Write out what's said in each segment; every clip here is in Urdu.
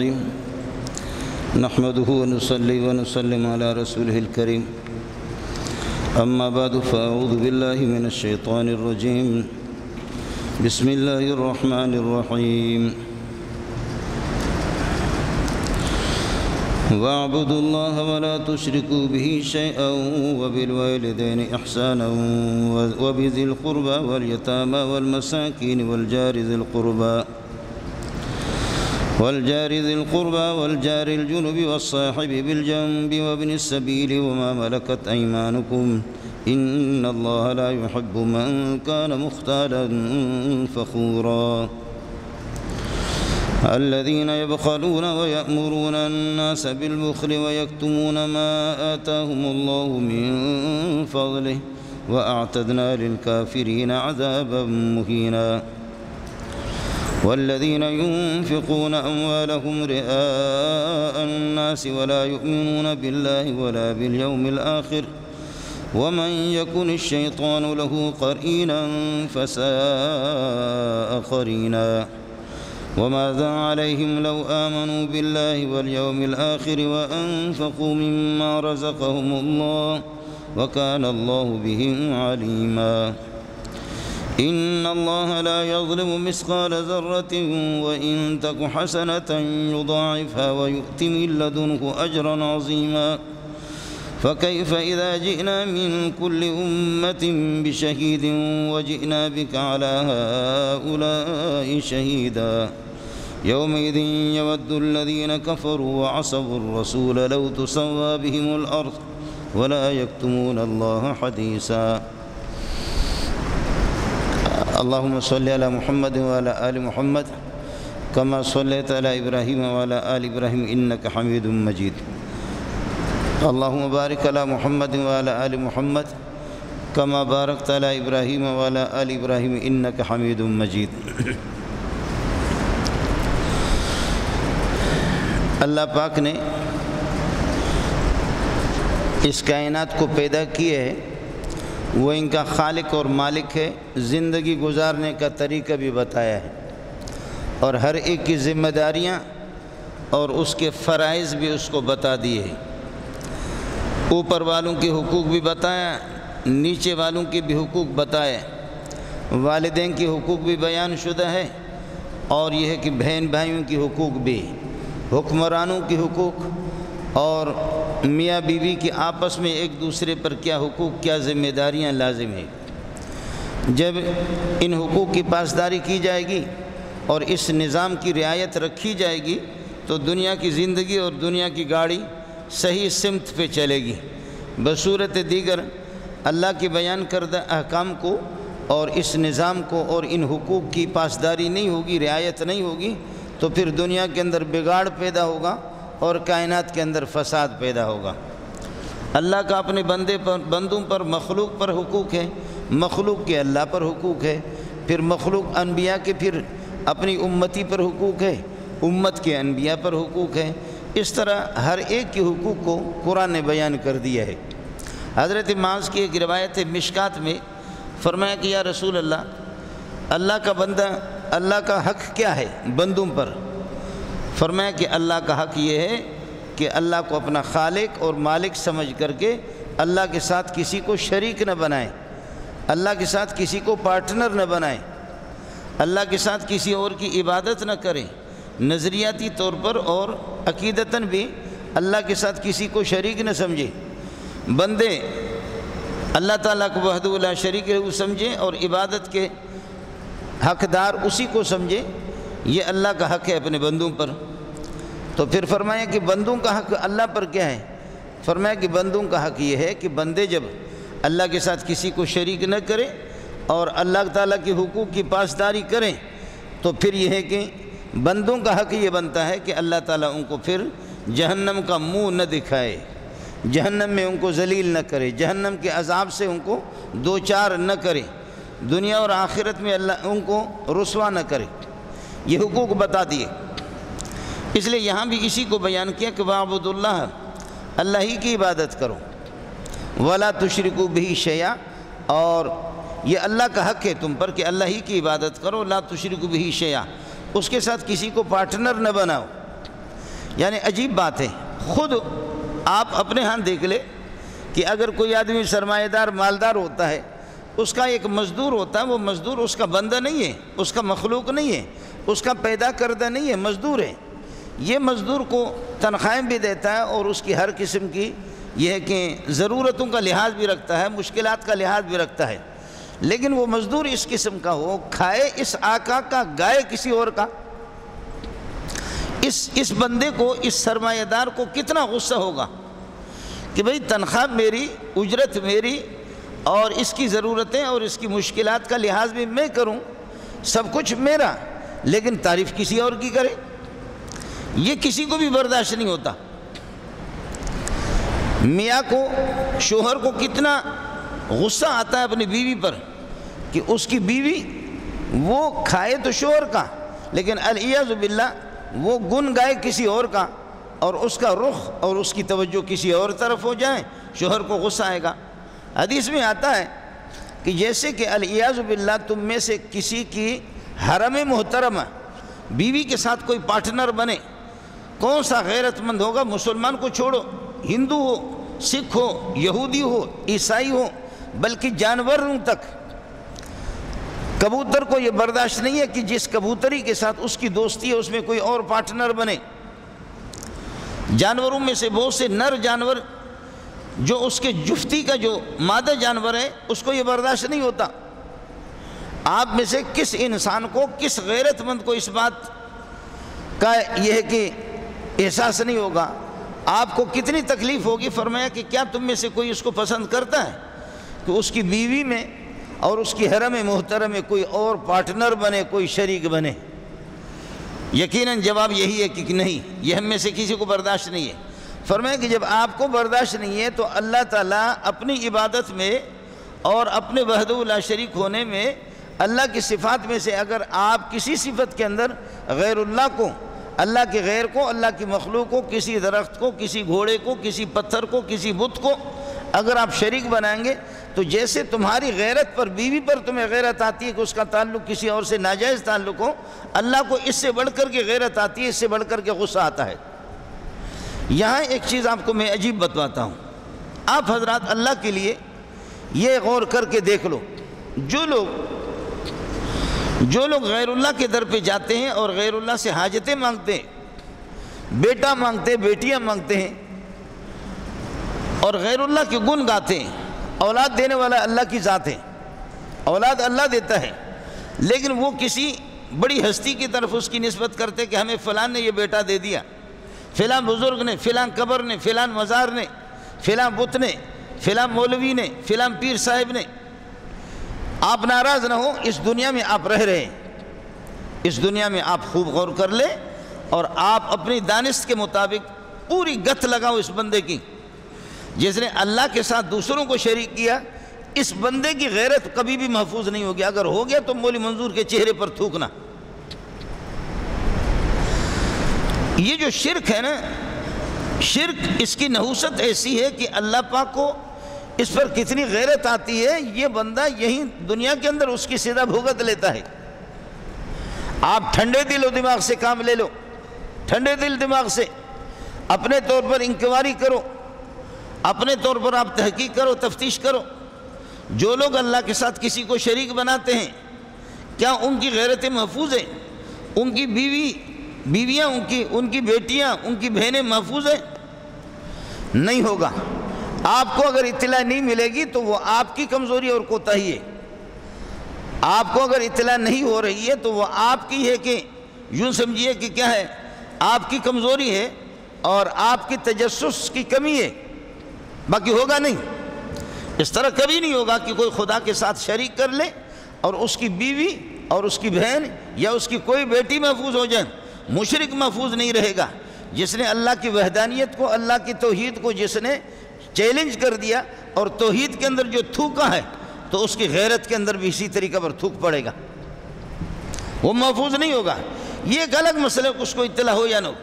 الرحيم نحمده ونصلي ونسلم على رسوله الكريم أما بعد فأعوذ بالله من الشيطان الرجيم بسم الله الرحمن الرحيم واعبدوا الله ولا تشركوا به شيئا وبالوالدين إحسانا وبذي القربى واليتامى والمساكين والجار ذي القربى والجار الجنب والصاحب بالجنب وابن السبيل وما ملكت أيمانكم إن الله لا يحب من كان مختالا فخورا الذين يبخلون ويأمرون الناس بالبخل ويكتمون ما آتاهم الله من فضله وأعتدنا للكافرين عذابا مهينا والذين ينفقون أموالهم رئاء الناس ولا يؤمنون بالله ولا باليوم الآخر ومن يكن الشيطان له قرينا فساء قرينا وماذا عليهم لو آمنوا بالله واليوم الآخر وأنفقوا مما رزقهم الله وكان الله بهم عليما إن الله لا يظلم مثقال ذرة وإن تك حسنة يضاعفها ويؤت من لدنه أجرا عظيما فكيف إذا جئنا من كل أمة بشهيد وجئنا بك على هؤلاء شهيدا يومئذ يود الذين كفروا وعصوا الرسول لو تسوى بهم الأرض ولا يكتمون الله حديثا اللهم صل على محمد وعلى آل محمد كما صليت على إبراهيم وعلى آل إبراهيم إنك حميد مجيد اللهم بارك على محمد وعلى آل محمد كما باركت على إبراهيم وعلى آل إبراهيم إنك حميد مجيد اللہ پاک نے اس کائنات کو پیدا کیے ہے، وہ ان کا خالق اور مالک ہے، زندگی گزارنے کا طریقہ بھی بتایا ہے اور ہر ایک کی ذمہ داریاں اور اس کے فرائض بھی اس کو بتا دیے ہیں۔ اوپر والوں کے حقوق بھی بتایا، نیچے والوں کے بھی حقوق بتائے، والدین کے حقوق بھی بیان شدہ ہے اور یہ ہے کہ بہن بھائیوں کے حقوق بھی، حکمرانوں کے حقوق اور میاں بیوی کے آپس میں ایک دوسرے پر کیا حقوق کیا ذمہ داریاں لازم ہیں۔ جب ان حقوق کی پاسداری کی جائے گی اور اس نظام کی رعایت رکھی جائے گی تو دنیا کی زندگی اور دنیا کی گاڑی صحیح سمت پہ چلے گی۔ بصورت دیگر اللہ کی بیان کردہ احکام کو اور اس نظام کو اور ان حقوق کی پاسداری نہیں ہوگی، رعایت نہیں ہوگی تو پھر دنیا کے اندر بگاڑ پیدا ہوگا اور کائنات کے اندر فساد پیدا ہوگا۔ اللہ کا اپنے بندوں پر مخلوق پر حقوق ہے، مخلوق کے اللہ پر حقوق ہے، پھر مخلوق انبیاء کے پھر اپنی امتی پر حقوق ہے، امت کے انبیاء پر حقوق ہے۔ اس طرح ہر ایک کے حقوق کو قرآن نے بیان کر دیا ہے۔ حضرت معاذ کی ایک روایت ہے مشکات میں، فرمایا کہ یا رسول اللہ، اللہ کا بندہ، اللہ کا حق کیا ہے بندوں پر؟ فرمایا کہ اللہ کا حق یہ ہے کہ اللہ کو اپنا خالق اور مالک سمجھ کر کے اللہ کے ساتھ کسی کو شریک نہ بنائے، اللہ کے ساتھ کسی کو پارٹنر نہ بنائے، اللہ کے ساتھ کسی اور کی عبادت نہ کریں، نظریاتی طور پر اور عقیدتاً بھی اللہ کے ساتھ کسی کو شریک نہ سمجھے۔ بندے اللہ تعالیٰ کو وحدہ لا شریک ہے سمجھیں اور عبادت کے حقدار اسی کو سمجھے، یہ اللہ کا حق ہے اپنے بندوں پر۔ تو پھر فرمایا کہ بندوں کا حق اللہ پر کیا ہے؟ فرمایا کہ بندوں کا حق یہ ہے کہ بندے جب اللہ کے ساتھ کسی کو شریک نہ کریں اور اللہ تعالیٰ کے حقوق کی پاسداری کریں تو پھر یہ ہے کہ بندوں کا حق یہ بنتا ہے کہ اللہ تعالیٰ ان کو پھر جہنم کا منہ نہ دکھائے، جہنم میں ان کو ذلیل نہ کرے، جہنم کے عذاب سے ان کو دوچار نہ کرے، دنیا اور آخرت میں اللہ ان کو رسوا نہ کرے۔ یہ حقوق بتا دیے، اس لیے یہاں بھی اسی کو بیان کیا کہ وَاعْبُدُوا اللَّهَ، اللہ ہی کی عبادت کرو، وَلَا تُشْرِكُوا بِهِ شَيْئًا، اور یہ اللہ کا حق ہے تم پر کہ اللہ ہی کی عبادت کرو، لَا تُشْرِكُوا بِهِ شَيْئًا، اس کے ساتھ کسی کو پارٹنر نہ بناؤ۔ یعنی عجیب بات ہے، خود آپ اپنے ہاں دیکھ لے کہ اگر کوئی آدمی سرمایہ دار مالدار ہوتا ہے، اس کا ایک مزدور ہوتا ہے، وہ مزدور اس کا بندہ نہیں ہے، اس کا مخلوق نہیں ہے، اس کا پیدا کردہ نہیں ہے، مزدور ہے۔ یہ مزدور کو تنخواہیں بھی دیتا ہے اور اس کی ہر قسم کی یہ ہے کہ ضرورتوں کا لحاظ بھی رکھتا ہے، مشکلات کا لحاظ بھی رکھتا ہے، لیکن وہ مزدور اس قسم کا ہو، کھائے اس آقا کا، گائے کسی اور کا، اس بندے کو، اس سرمایہ دار کو کتنا غصہ ہوگا کہ بھئی تنخواہ میری، اجرت میری، اور اس کی ضرورتیں اور اس کی مشکلات کا لحاظ بھی میں کروں، سب کچھ میرا، لیکن تعریف کسی اور کی کرے۔ یہ کسی کو بھی برداشت نہیں ہوتا۔ میاں کو، شوہر کو کتنا غصہ آتا ہے اپنی بیوی پر کہ اس کی بیوی وہ کھائے تو شوہر کا، لیکن العیاذ باللہ وہ گن گائے کسی اور کا، اور اس کا رخ اور اس کی توجہ کسی اور طرف ہو جائے، شوہر کو غصہ آئے گا۔ حدیث میں آتا ہے کہ جیسے کہ العیاذ باللہ تم میں سے کسی کی حرم محترمہ بیوی کے ساتھ کوئی پارٹنر بنے، کون سا غیرت مند ہوگا؟ مسلمان کو چھوڑو، ہندو ہو، سکھ ہو، یہودی ہو، عیسائی ہو، بلکہ جانوروں تک، کبوتر کو یہ برداشت نہیں ہے کہ جس کبوتری کے ساتھ اس کی دوستی ہے اس میں کوئی اور پارٹنر بنے۔ جانوروں میں سے بہت سے نر جانور جو اس کے جفتی کا جو مادہ جانور ہے اس کو یہ برداشت نہیں ہوتا۔ آپ میں سے کس انسان کو، کس غیرت مند کو اس بات کا یہ ہے کہ احساس نہیں ہوگا؟ آپ کو کتنی تکلیف ہوگی؟ فرمایا کہ کیا تم میں سے کوئی اس کو پسند کرتا ہے کہ اس کی بیوی میں اور اس کی حرم محترم میں کوئی اور پارٹنر بنے، کوئی شریک بنے؟ یقیناً جواب یہی ہے کہ نہیں، یہ ہم میں سے کسی کو برداشت نہیں ہے۔ فرمایا کہ جب آپ کو برداشت نہیں ہے تو اللہ تعالیٰ اپنی عبادت میں اور اپنے وحدہ لا شریک ہونے میں اللہ کی صفات میں سے اگر آپ کسی صفت کے اندر غیر اللہ کو، اللہ کے غیر کو، اللہ کی مخلوق کو، کسی درخت کو، کسی گھوڑے کو، کسی پتھر کو، کسی بت کو اگر آپ شریک بنائیں گے تو جیسے تمہاری غیرت پر، بیوی پر تمہیں غیرت آتی ہے کہ اس کا تعلق کسی اور سے ناجائز تعلق ہو، اللہ کو اس سے بڑھ کر کے غیرت آتی ہے، اس سے بڑھ کر کے غصہ آتا ہے۔ یہاں ایک چیز آپ کو میں عجیب بتواتا ہوں، آپ حضرات اللہ کے لیے یہ غور کر کے دیکھ لو، جو لوگ غیر اللہ کے در پہ جاتے ہیں اور غیر اللہ سے حاجتیں مانگتے ہیں، بیٹا مانگتے ہیں، بیٹیاں مانگتے ہیں، اور غیر اللہ کے گن گاتے ہیں، اولاد دینے والا اللہ کی ذات ہے، اولاد اللہ دیتا ہے، لیکن وہ کسی بڑی ہستی کی طرف اس کی نسبت کرتے کہ ہمیں فلاں نے یہ بیٹا دے دیا، فلاں بزرگ نے، فلاں قبر نے، فلاں مزار نے، فلاں بت نے، فلاں مولوی نے، فلاں پیر صاحب نے۔ آپ ناراض نہ ہو، اس دنیا میں آپ رہ رہے ہیں، اس دنیا میں آپ خوب غور کر لیں اور آپ اپنی دانست کے مطابق پوری گت لگاؤ اس بندے کی جس نے اللہ کے ساتھ دوسروں کو شریک کیا۔ اس بندے کی غیرت کبھی بھی محفوظ نہیں ہوگی، اگر ہو گیا تو مولی منظور کے چہرے پر تھوکنا۔ یہ جو شرک ہے نا، شرک اس کی نحوست ایسی ہے کہ اللہ پاک کو اس پر کتنی غیرت آتی ہے، یہ بندہ یہیں دنیا کے اندر اس کی سزا بھگت لیتا ہے۔ آپ ٹھنڈے دل و دماغ سے کام لے لو، ٹھنڈے دل دماغ سے اپنے طور پر انکواری کرو، اپنے طور پر آپ تحقیق کرو، تفتیش کرو۔ جو لوگ اللہ کے ساتھ کسی کو شریک بناتے ہیں، کیا ان کی غیرتیں محفوظ ہیں؟ ان کی بیویاں، ان کی بیٹیاں، ان کی بہنیں محفوظ ہیں؟ نہیں ہوگا۔ آپ کو اگر اطلاع نہیں ملے گی تو وہ آپ کی کمزوری اور کوتاہی ہے۔ آپ کو اگر اطلاع نہیں ہو رہی ہے تو وہ آپ کی ہے کہ یوں سمجھیے کہ کیا ہے، آپ کی کمزوری ہے اور آپ کی تجسس کی کمی ہے، باقی ہوگا نہیں۔ اس طرح کبھی نہیں ہوگا کہ کوئی خدا کے ساتھ شریک کر لے اور اس کی بیوی اور اس کی بہن یا اس کی کوئی بیٹی محفوظ ہو جائے۔ مشرک محفوظ نہیں رہے گا، جس نے اللہ کی وحدانیت کو، اللہ کی توحید کو جس نے چیلنج کر دیا اور توحید کے اندر جو تھوکا ہے تو اس کی غیرت کے اندر بھی اسی طریقہ پر تھوک پڑے گا، وہ محفوظ نہیں ہوگا۔ یہ ایک الگ مسئلہ ہے، اس کو اطلاع ہو یا نہ ہو۔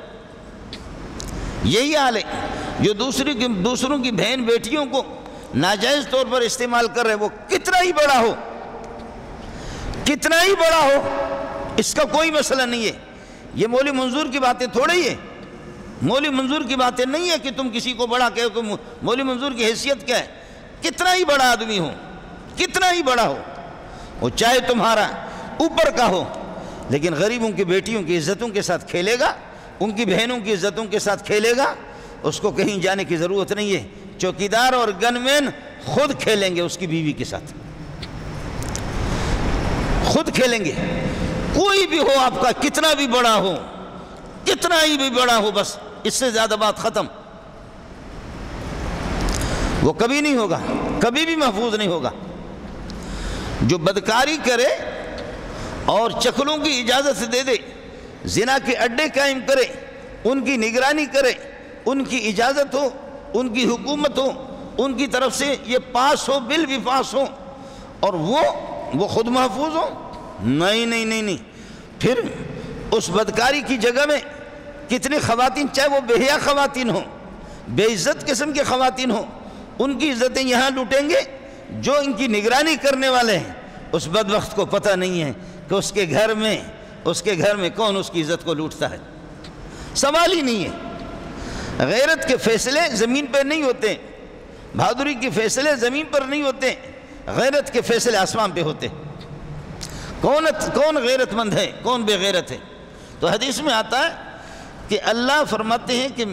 یہی حال ہے جو دوسروں کی بہن بیٹیوں کو ناجائز طور پر استعمال کر رہے، وہ کتنا ہی بڑا ہو، کتنا ہی بڑا ہو، اس کا کوئی مسئلہ نہیں ہے۔ یہ مولی منظور کی باتیں تھوڑی ہے، مولوی منظور کی باتیں نہیں ہے کہ تم کسی کو بڑا کہو کہ مولوی منظور کی حیثیت کیا ہے. کتنا ہی بڑا آدمی ہو, کتنا ہی بڑا ہو, وہ چاہے تمہارا اوپر کا ہو, لیکن غریبوں کی بیٹیوں کی عزتوں کے ساتھ کھیلے گا, ان کی بہنوں کی عزتوں کے ساتھ کھیلے گا, اس کو کہیں جانے کی ضرورت نہیں ہے. چوکیدار اور گن مین خود کھیلیں گے اس کی بیوی کے ساتھ, خود کھیلیں گے. کوئی بھی ہو آپ کا, کتنا بھی بڑا ہو, کتنا ہی بھی بڑا ہو, بس اس سے زیادہ بات ختم. وہ کبھی نہیں ہوگا, کبھی بھی محفوظ نہیں ہوگا. جو بدکاری کرے اور چکلوں کی اجازت دے دے, زنا کے اڈے قائم کرے, ان کی نگرانی کرے, ان کی اجازت ہو, ان کی حکومت ہو, ان کی طرف سے یہ پاس ہو, بل بھی پاس ہو, اور وہ خود محفوظ ہو, نہیں نہیں نہیں نہیں. پھر اس بدکاری کی جگہ میں کتنی خواتین, چاہے وہ بے حیا خواتین ہوں, بے عزت قسم کے خواتین ہوں, ان کی عزتیں یہاں لوٹیں گے. جو ان کی نگرانی کرنے والے ہیں اس بدبخت کو پتہ نہیں ہے کہ اس کے گھر میں کون اس کی عزت کو لوٹتا ہے. سوال ہی نہیں ہے. غیرت کے فیصلے زمین پہ نہیں ہوتے, بہادری کے فیصلے زمین پر نہیں ہوتے, غیرت کے فیصلے آسمان پہ ہوتے. کون غیرت مند ہے, کون بے غیرت ہے؟ تو حدیث میں آتا ہے کہ اللہ فرماتے ہیں کہ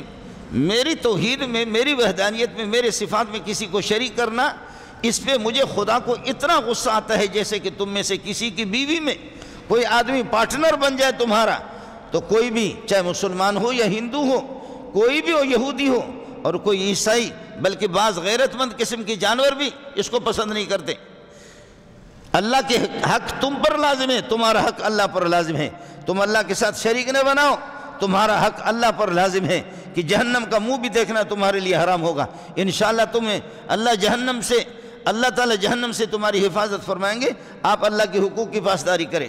میری توحید میں, میری وحدانیت میں, میرے صفات میں کسی کو شریک کرنا, اس پہ مجھے خدا کو اتنا غصہ آتا ہے جیسے کہ تم میں سے کسی کی بیوی میں کوئی آدمی پارٹنر بن جائے تمہارا, تو کوئی بھی چاہے مسلمان ہو یا ہندو ہو, کوئی بھی ہو, یہودی ہو اور کوئی عیسائی, بلکہ بعض غیرت مند قسم کے جانور بھی اس کو پسند نہیں کرتے. اللہ کے حق تم پر لازم ہے, تمہارا حق اللہ پر لازم ہے. تم اللہ کے ساتھ شریک نہ بناؤ, تمہارا حق اللہ پر لازم ہے کہ جہنم کا منہ بھی دیکھنا تمہارے لیے حرام ہوگا. انشاءاللہ تمہیں اللہ تعالی جہنم سے تمہاری حفاظت فرمائیں گے. آپ اللہ کے حقوق کی پاسداری کریں.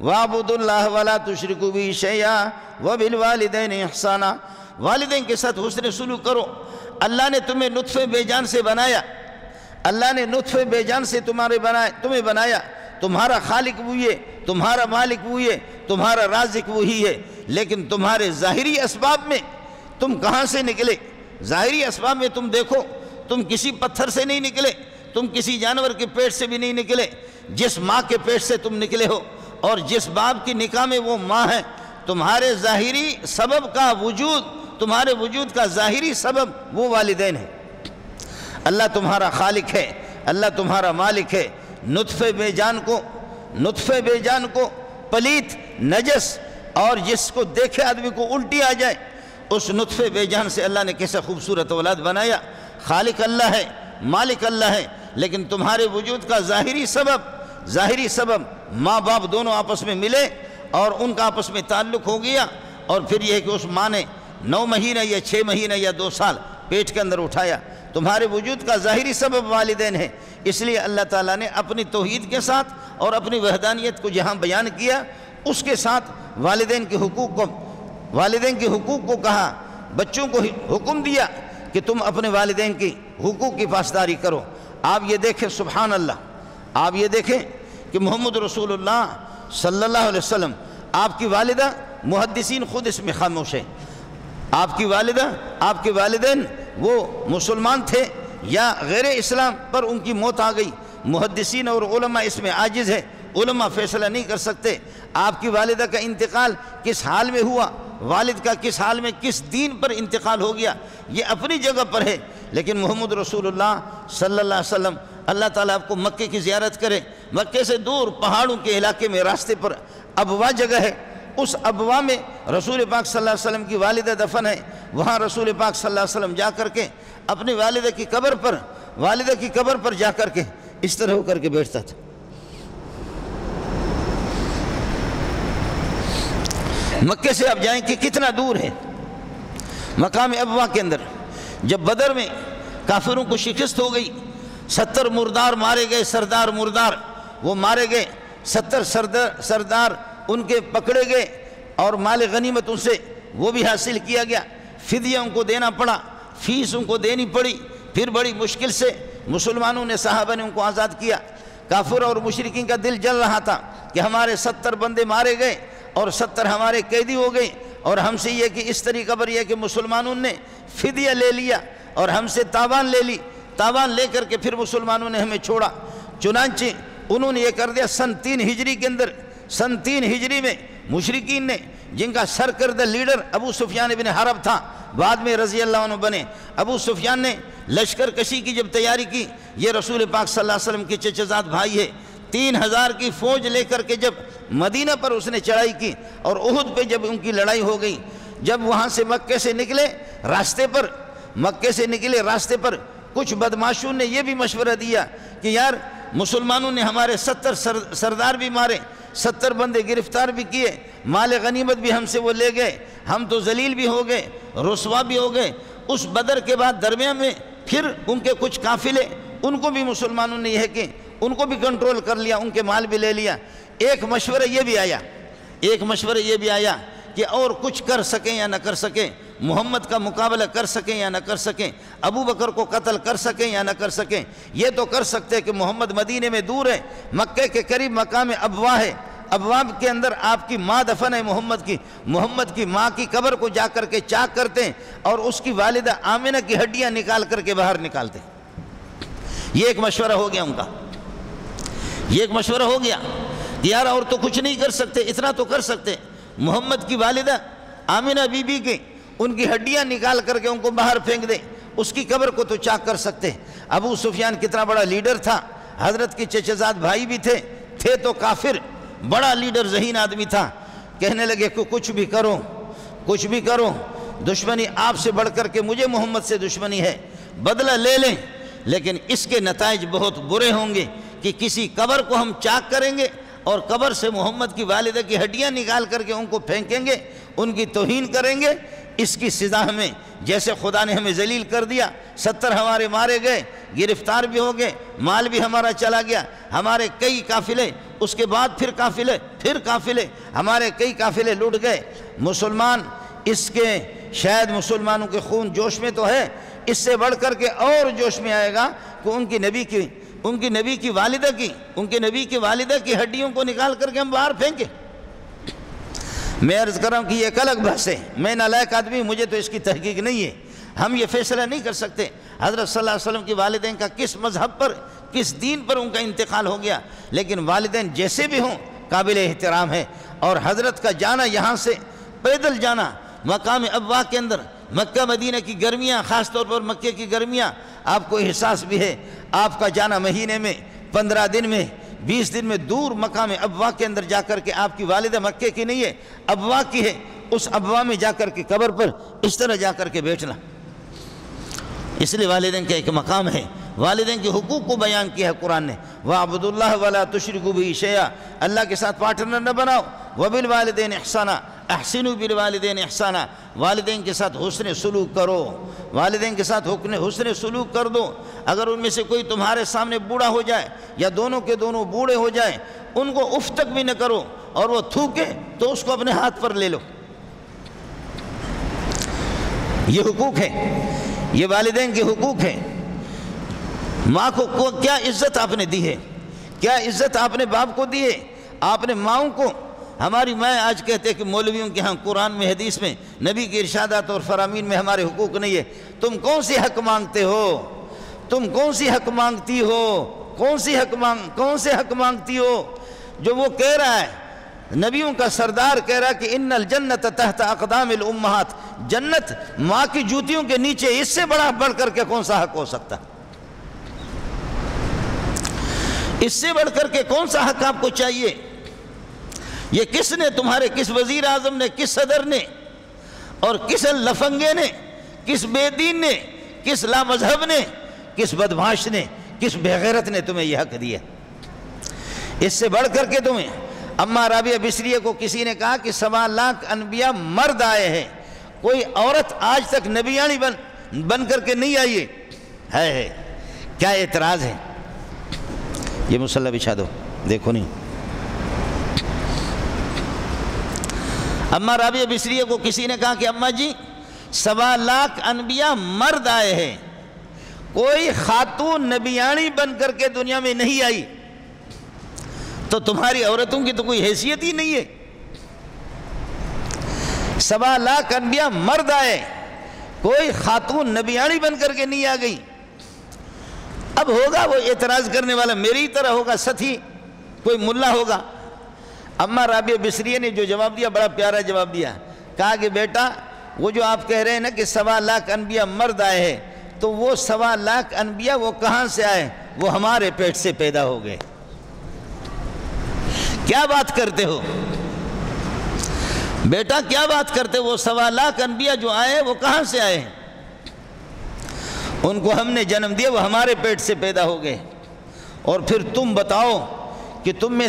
وَاعْبُدُوا اللَّهَ وَلَا تُشْرِكُوا بِهِ شَيْئًا وَبِالْوَالِدَيْنِ احْسَانًا. والدین کے ساتھ حسن سلوک کرو. اللہ نے تمہیں نطفے بے جان سے بنایا, اللہ نے نطفے بے جان سے تمہیں بنایا. تمہارا خالق وہی ہے, تمہارا مالک وہی ہے, تمہارا رازق وہی ہے, لیکن تمہارے ظاہری اسباب میں تم کہاں سے نکلے؟ ظاہری اسباب میں تم دیکھو, تم کسی پتھر سے نہیں نکلے, تم کسی جانور کے پیٹ سے بھی نہیں نکلے. جس ماں کے پیٹ سے تم نکلے ہو اور جس باپ کی نکاح میں وہ ماں ہے, تمہارے ظاہری سبب کا وجود, تمہارے وجود کا ظاہری سبب وہ والدین ہیں. اللہ تمہارا خالق ہے, اللہ تمہارا مالک ہے. نطفے بے جان کو پلیت, نجس اور جس کو دیکھے آدمی کو الٹی آ جائے, اس نطفے بے جان سے اللہ نے کیسا خوبصورت اولاد بنایا. خالق اللہ ہے, مالک اللہ ہے, لیکن تمہارے وجود کا ظاہری سبب ماں باپ دونوں آپس میں ملے اور ان کا آپس میں تعلق ہو گیا, اور پھر یہ ہے کہ اس ماں نے 9 مہینے یا 6 مہینے یا 2 سال پیٹ کے اندر اٹھایا. تمہارے وجود کا ظاہری سبب والدین ہے. اس لیے اللہ تعالیٰ نے اپنی توحید کے ساتھ اور اپنی وحدانیت کو جہاں بیان کیا, اس کے ساتھ والدین کے حقوق کو کہا. بچوں کو حکم دیا کہ تم اپنے والدین کی حقوق کی پاسداری کرو. آپ یہ دیکھیں, سبحان اللہ, آپ یہ دیکھیں کہ محمد رسول اللہ صلی اللہ علیہ وسلم, آپ کی والدہ, محدثین خود اس میں خاموش ہیں, آپ کی والدہ, آپ کے والدین وہ مسلمان تھے یا غیر اسلام پر ان کی موت آ گئی. محدثین اور علماء اس میں عاجز ہیں, علماء فیصلہ نہیں کر سکتے. آپ کی والدہ کا انتقال کس حال میں ہوا, والد کا کس حال میں, کس دین پر انتقال ہو گیا, یہ اپنی جگہ پر ہے. لیکن محمد رسول اللہ صلی اللہ علیہ وسلم, اللہ تعالیٰ آپ کو مکے کی زیارت کرے. مکے سے دور پہاڑوں کے علاقے میں راستے پر ابوا جگہ ہے, اس ابوا میں رسول پاک صلی اللہ علیہ وسلم کی والدہ دفن ہے. وہاں رسول پاک صلی اللہ علیہ وسلم جا کر کے اپنی والدہ کی قبر پر جا کر کے اس طرح ہو کر کے بیٹھتا تھا. مکے سے آپ جائیں کہ کتنا دور ہے, مقام ابوا کے اندر. جب بدر میں کافروں کو شکست ہو گئی, 70 مردار مارے گئے, سردار مردار وہ مارے گئے, 70 سردار ان کے پکڑے گئے اور مال غنیمت ان سے وہ بھی حاصل کیا گیا. فدیہ ان کو دینا پڑا, فیس ان کو دینی پڑی. پھر بڑی مشکل سے مسلمانوں نے, صحابہ نے ان کو آزاد کیا. کافر اور مشرکین کا دل جل رہا تھا کہ ہمارے 70 بندے مارے گئے اور 70 ہمارے قیدی ہو گئے, اور ہم سے یہ کہ اس طریقہ پر یہ کہ مسلمانوں نے فدیہ لے لیا اور ہم سے تاوان لے لی، تاوان لے کر کے پھر مسلمانوں نے ہمیں چھوڑا۔ چنانچہ انہوں نے یہ کر دیا سن 3 ہجری کے اندر، سن 3 ہجری میں مشرکین نے، جن کا سرکردہ لیڈر ابو سفیان بن حرب تھا، بعد میں رضی اللہ عنہ بنے، ابو سفیان نے لشکر کشی کی جب تیاری کی، یہ رسول پاک صلی اللہ علیہ وسلم کے چچا زاد بھائی ہے، 3000 کی فوج لے کر کے جب مدینہ پر اس نے چڑھائی کی اور احد پہ جب ان کی لڑائی ہو گئی، جب وہاں سے مکے سے نکلے راستے پر کچھ بدماشوں نے یہ بھی مشورہ دیا کہ یار مسلمانوں نے ہمارے 70 سردار بھی مارے، 70 بندے گرفتار بھی کیے، مال غنیمت بھی ہم سے وہ لے گئے، ہم تو ذلیل بھی ہو گئے، رسوا بھی ہو گئے۔ اس بدر کے بعد درمیان میں پھر ان کے کچھ قافلے، ان کو بھی مسلمانوں نے یہ کہ ان کو بھی کنٹرول کر لیا، ان کے مال بھی لے لیا۔ ایک مشورہ یہ بھی آیا کہ اور کچھ کر سکیں یا نہ کر سکیں، محمد کا مقابلہ کر سکیں یا نہ کر سکیں، ابو بکر کو قتل کر سکیں یا نہ کر سکیں۔ یہ تو کر سکتے کہ محمد مدینے میں دور ہے، مکے کے قریب مقام ابوا ہے، ابواب کے اندر آپ کی ماں دفن ہے محمد کی ماں کی قبر کو جا کر کے چاک کرتے ہیں اور اس کی والدہ آمنہ کی ہڈیاں نکال کر کے باہر نکالتے ہیں۔ یہ ایک مشورہ ہو گیا ان کا، یہ ایک مشورہ ہو گیا کہ یار اور تو کچھ نہیں کر سکتے، اتنا تو کر سکتے، محمد کی والدہ آمنہ بی بی کی ان کی ہڈیاں نکال کر کے ان کو باہر پھینک دے، اس کی قبر کو تو چاک کر سکتے۔ ابو سفیان کتنا بڑا لیڈر تھا، حضرت کے چچا زاد بھائی بھی تھے تو کافر، بڑا لیڈر ذہین آدمی تھا۔ کہنے لگے کہ کچھ بھی کرو، دشمنی آپ سے بڑھ کر کے مجھے محمد سے دشمنی ہے، بدلہ لے لیں، لیکن اس کے نتائج بہت برے ہوں گے کہ کسی قبر کو ہم چاک کریں گے اور قبر سے محمد کی والدہ کی ہڈیاں نکال کر کے ان کو پھینکیں گے، ان کی توہین کریں گے۔ اس کی سزا ہمیں، جیسے خدا نے ہمیں ذلیل کر دیا، 70 ہمارے مارے گئے، گرفتار بھی ہو گئے، مال بھی ہمارا چلا گیا، ہمارے کئی قافلے، اس کے بعد پھر قافلے ہمارے کئی قافلے لوٹ گئے۔ مسلمان اس کے شاید مسلمانوں کے خون جوش میں تو ہے، اس سے بڑھ کر کے اور جوش میں آئے گا کہ ان کی نبی کی والدہ کی ہڈیوں کو نکال کر کے ہم باہر پھینکیں۔ میں عرض کر رہا ہوں کہ یہ ایک الگ بحث ہے، میں نالائق آدمی، مجھے تو اس کی تحقیق نہیں ہے، ہم یہ فیصلہ نہیں کر سکتے حضرت صلی اللہ علیہ وسلم کی والدین کا کس مذہب پر، کس دین پر ان کا انتقال ہو گیا، لیکن والدین جیسے بھی ہوں قابل احترام ہے۔ اور حضرت کا جانا، یہاں سے پیدل جانا مقام ابوا کے اندر، مکہ مدینہ کی گرمیاں، خاص طور پر مکے کی گرمیاں آپ کو احساس بھی ہے، آپ کا جانا مہینے میں، 15 دن میں، 20 دن میں دور مقام ابوا کے اندر جا کر کے، آپ کی والدہ مکے کی نہیں ہے، ابوا کی ہے، اس ابوا میں جا کر کے قبر پر اس طرح جا کر کے بیٹھنا۔ اس لیے والدین کا ایک مقام ہے، والدین کے حقوق کو بیان کیا ہے قرآن نے، وَاعْبُدُوا اللَّهَ وَلَا تُشْرِكُوا بِهِ شَيْئًا، اللہ کے ساتھ پارٹنر نہ بناؤ، وَبِالْوَالِدَيْنِ إِحْسَانًا، احسنوا بالوالدین احسانا، والدین کے ساتھ حسن سلوک کرو، والدین کے ساتھ حسن سلوک کر دو۔ اگر ان میں سے کوئی تمہارے سامنے بوڑھا ہو جائے یا دونوں کے دونوں بوڑھے ہو جائیں، ان کو اف تک بھی نہ کرو، اور وہ تھوکے تو اس کو اپنے ہاتھ پر لے لو۔ یہ حقوق ہے، یہ والدین کے حقوق ہیں۔ ماں کو کیا عزت آپ نے دی ہے، کیا عزت آپ نے باپ کو دی ہے، آپ نے ماؤں کو۔ ہماری ماں آج کہتے ہیں کہ مولویوں کے ہاں قرآن میں، حدیث میں، نبی کے ارشادات اور فرامین میں ہمارے حقوق نہیں ہے۔ تم کون سی حق مانگتے ہو، تم کون سی حق مانگتی ہو، کون سے حق مانگتی ہو؟ جو وہ کہہ رہا ہے، نبیوں کا سردار کہہ رہا ہے کہ ان الجنت تحت اقدام الامہات، جنت ماں کی جوتیوں کے نیچے، اس سے بڑھ کر کے کون سا حق ہو سکتا؟ اس سے بڑھ کر کے کون سا حق آپ کو چاہیے؟ یہ کس نے، تمہارے کس وزیر اعظم نے، کس صدر نے، اور کس لفنگے نے، کس بے دین نے، کس لامذہب نے، کس بدمعاش نے، کس بے غیرت نے تمہیں یہ حق دیا؟ اس سے بڑھ کر کے تمہیں اماں رابعہ بصریہ کو کسی نے کہا کہ 1.25 لاکھ انبیاء مرد آئے ہیں، کوئی عورت آج تک نبیانی بن کر کے نہیں آئی ہے۔ کیا اعتراض ہے؟ یہ مصلی بچھا دو، دیکھو نہیں۔ اماں رابعہ بصریہ کو کسی نے کہا کہ اماں جی 1.25 لاکھ انبیاء مرد آئے ہیں، کوئی خاتون نبیانی بن کر کے دنیا میں نہیں آئی، تو تمہاری عورتوں کی تو کوئی حیثیت ہی نہیں ہے۔ سوا لاکھ انبیاء مرد آئے، کوئی خاتون نبیانی بن کر کے نہیں آ گئی۔ اب ہوگا وہ اعتراض کرنے والا میری طرح ہوگا، ساتھی کوئی ملا ہوگا۔ اماں رابعہ بصریہ نے جو جواب دیا بڑا پیارا جواب دیا، کہا کہ بیٹا وہ جو آپ کہہ رہے ہیں نا کہ سوا لاکھ انبیاء مرد آئے ہیں، تو وہ سوا لاکھ انبیاء وہ کہاں سے آئے؟ وہ ہمارے پیٹ سے پیدا ہو گئے۔ کیا بات کرتے ہو بیٹا، کیا بات کرتے ہو؟ وہ سوا لاکھ انبیاء جو آئے وہ کہاں سے آئے ہیں؟ ان کو ہم نے جنم دیا، وہ ہمارے پیٹ سے پیدا ہو گئے۔ اور پھر تم بتاؤ کہ تم میں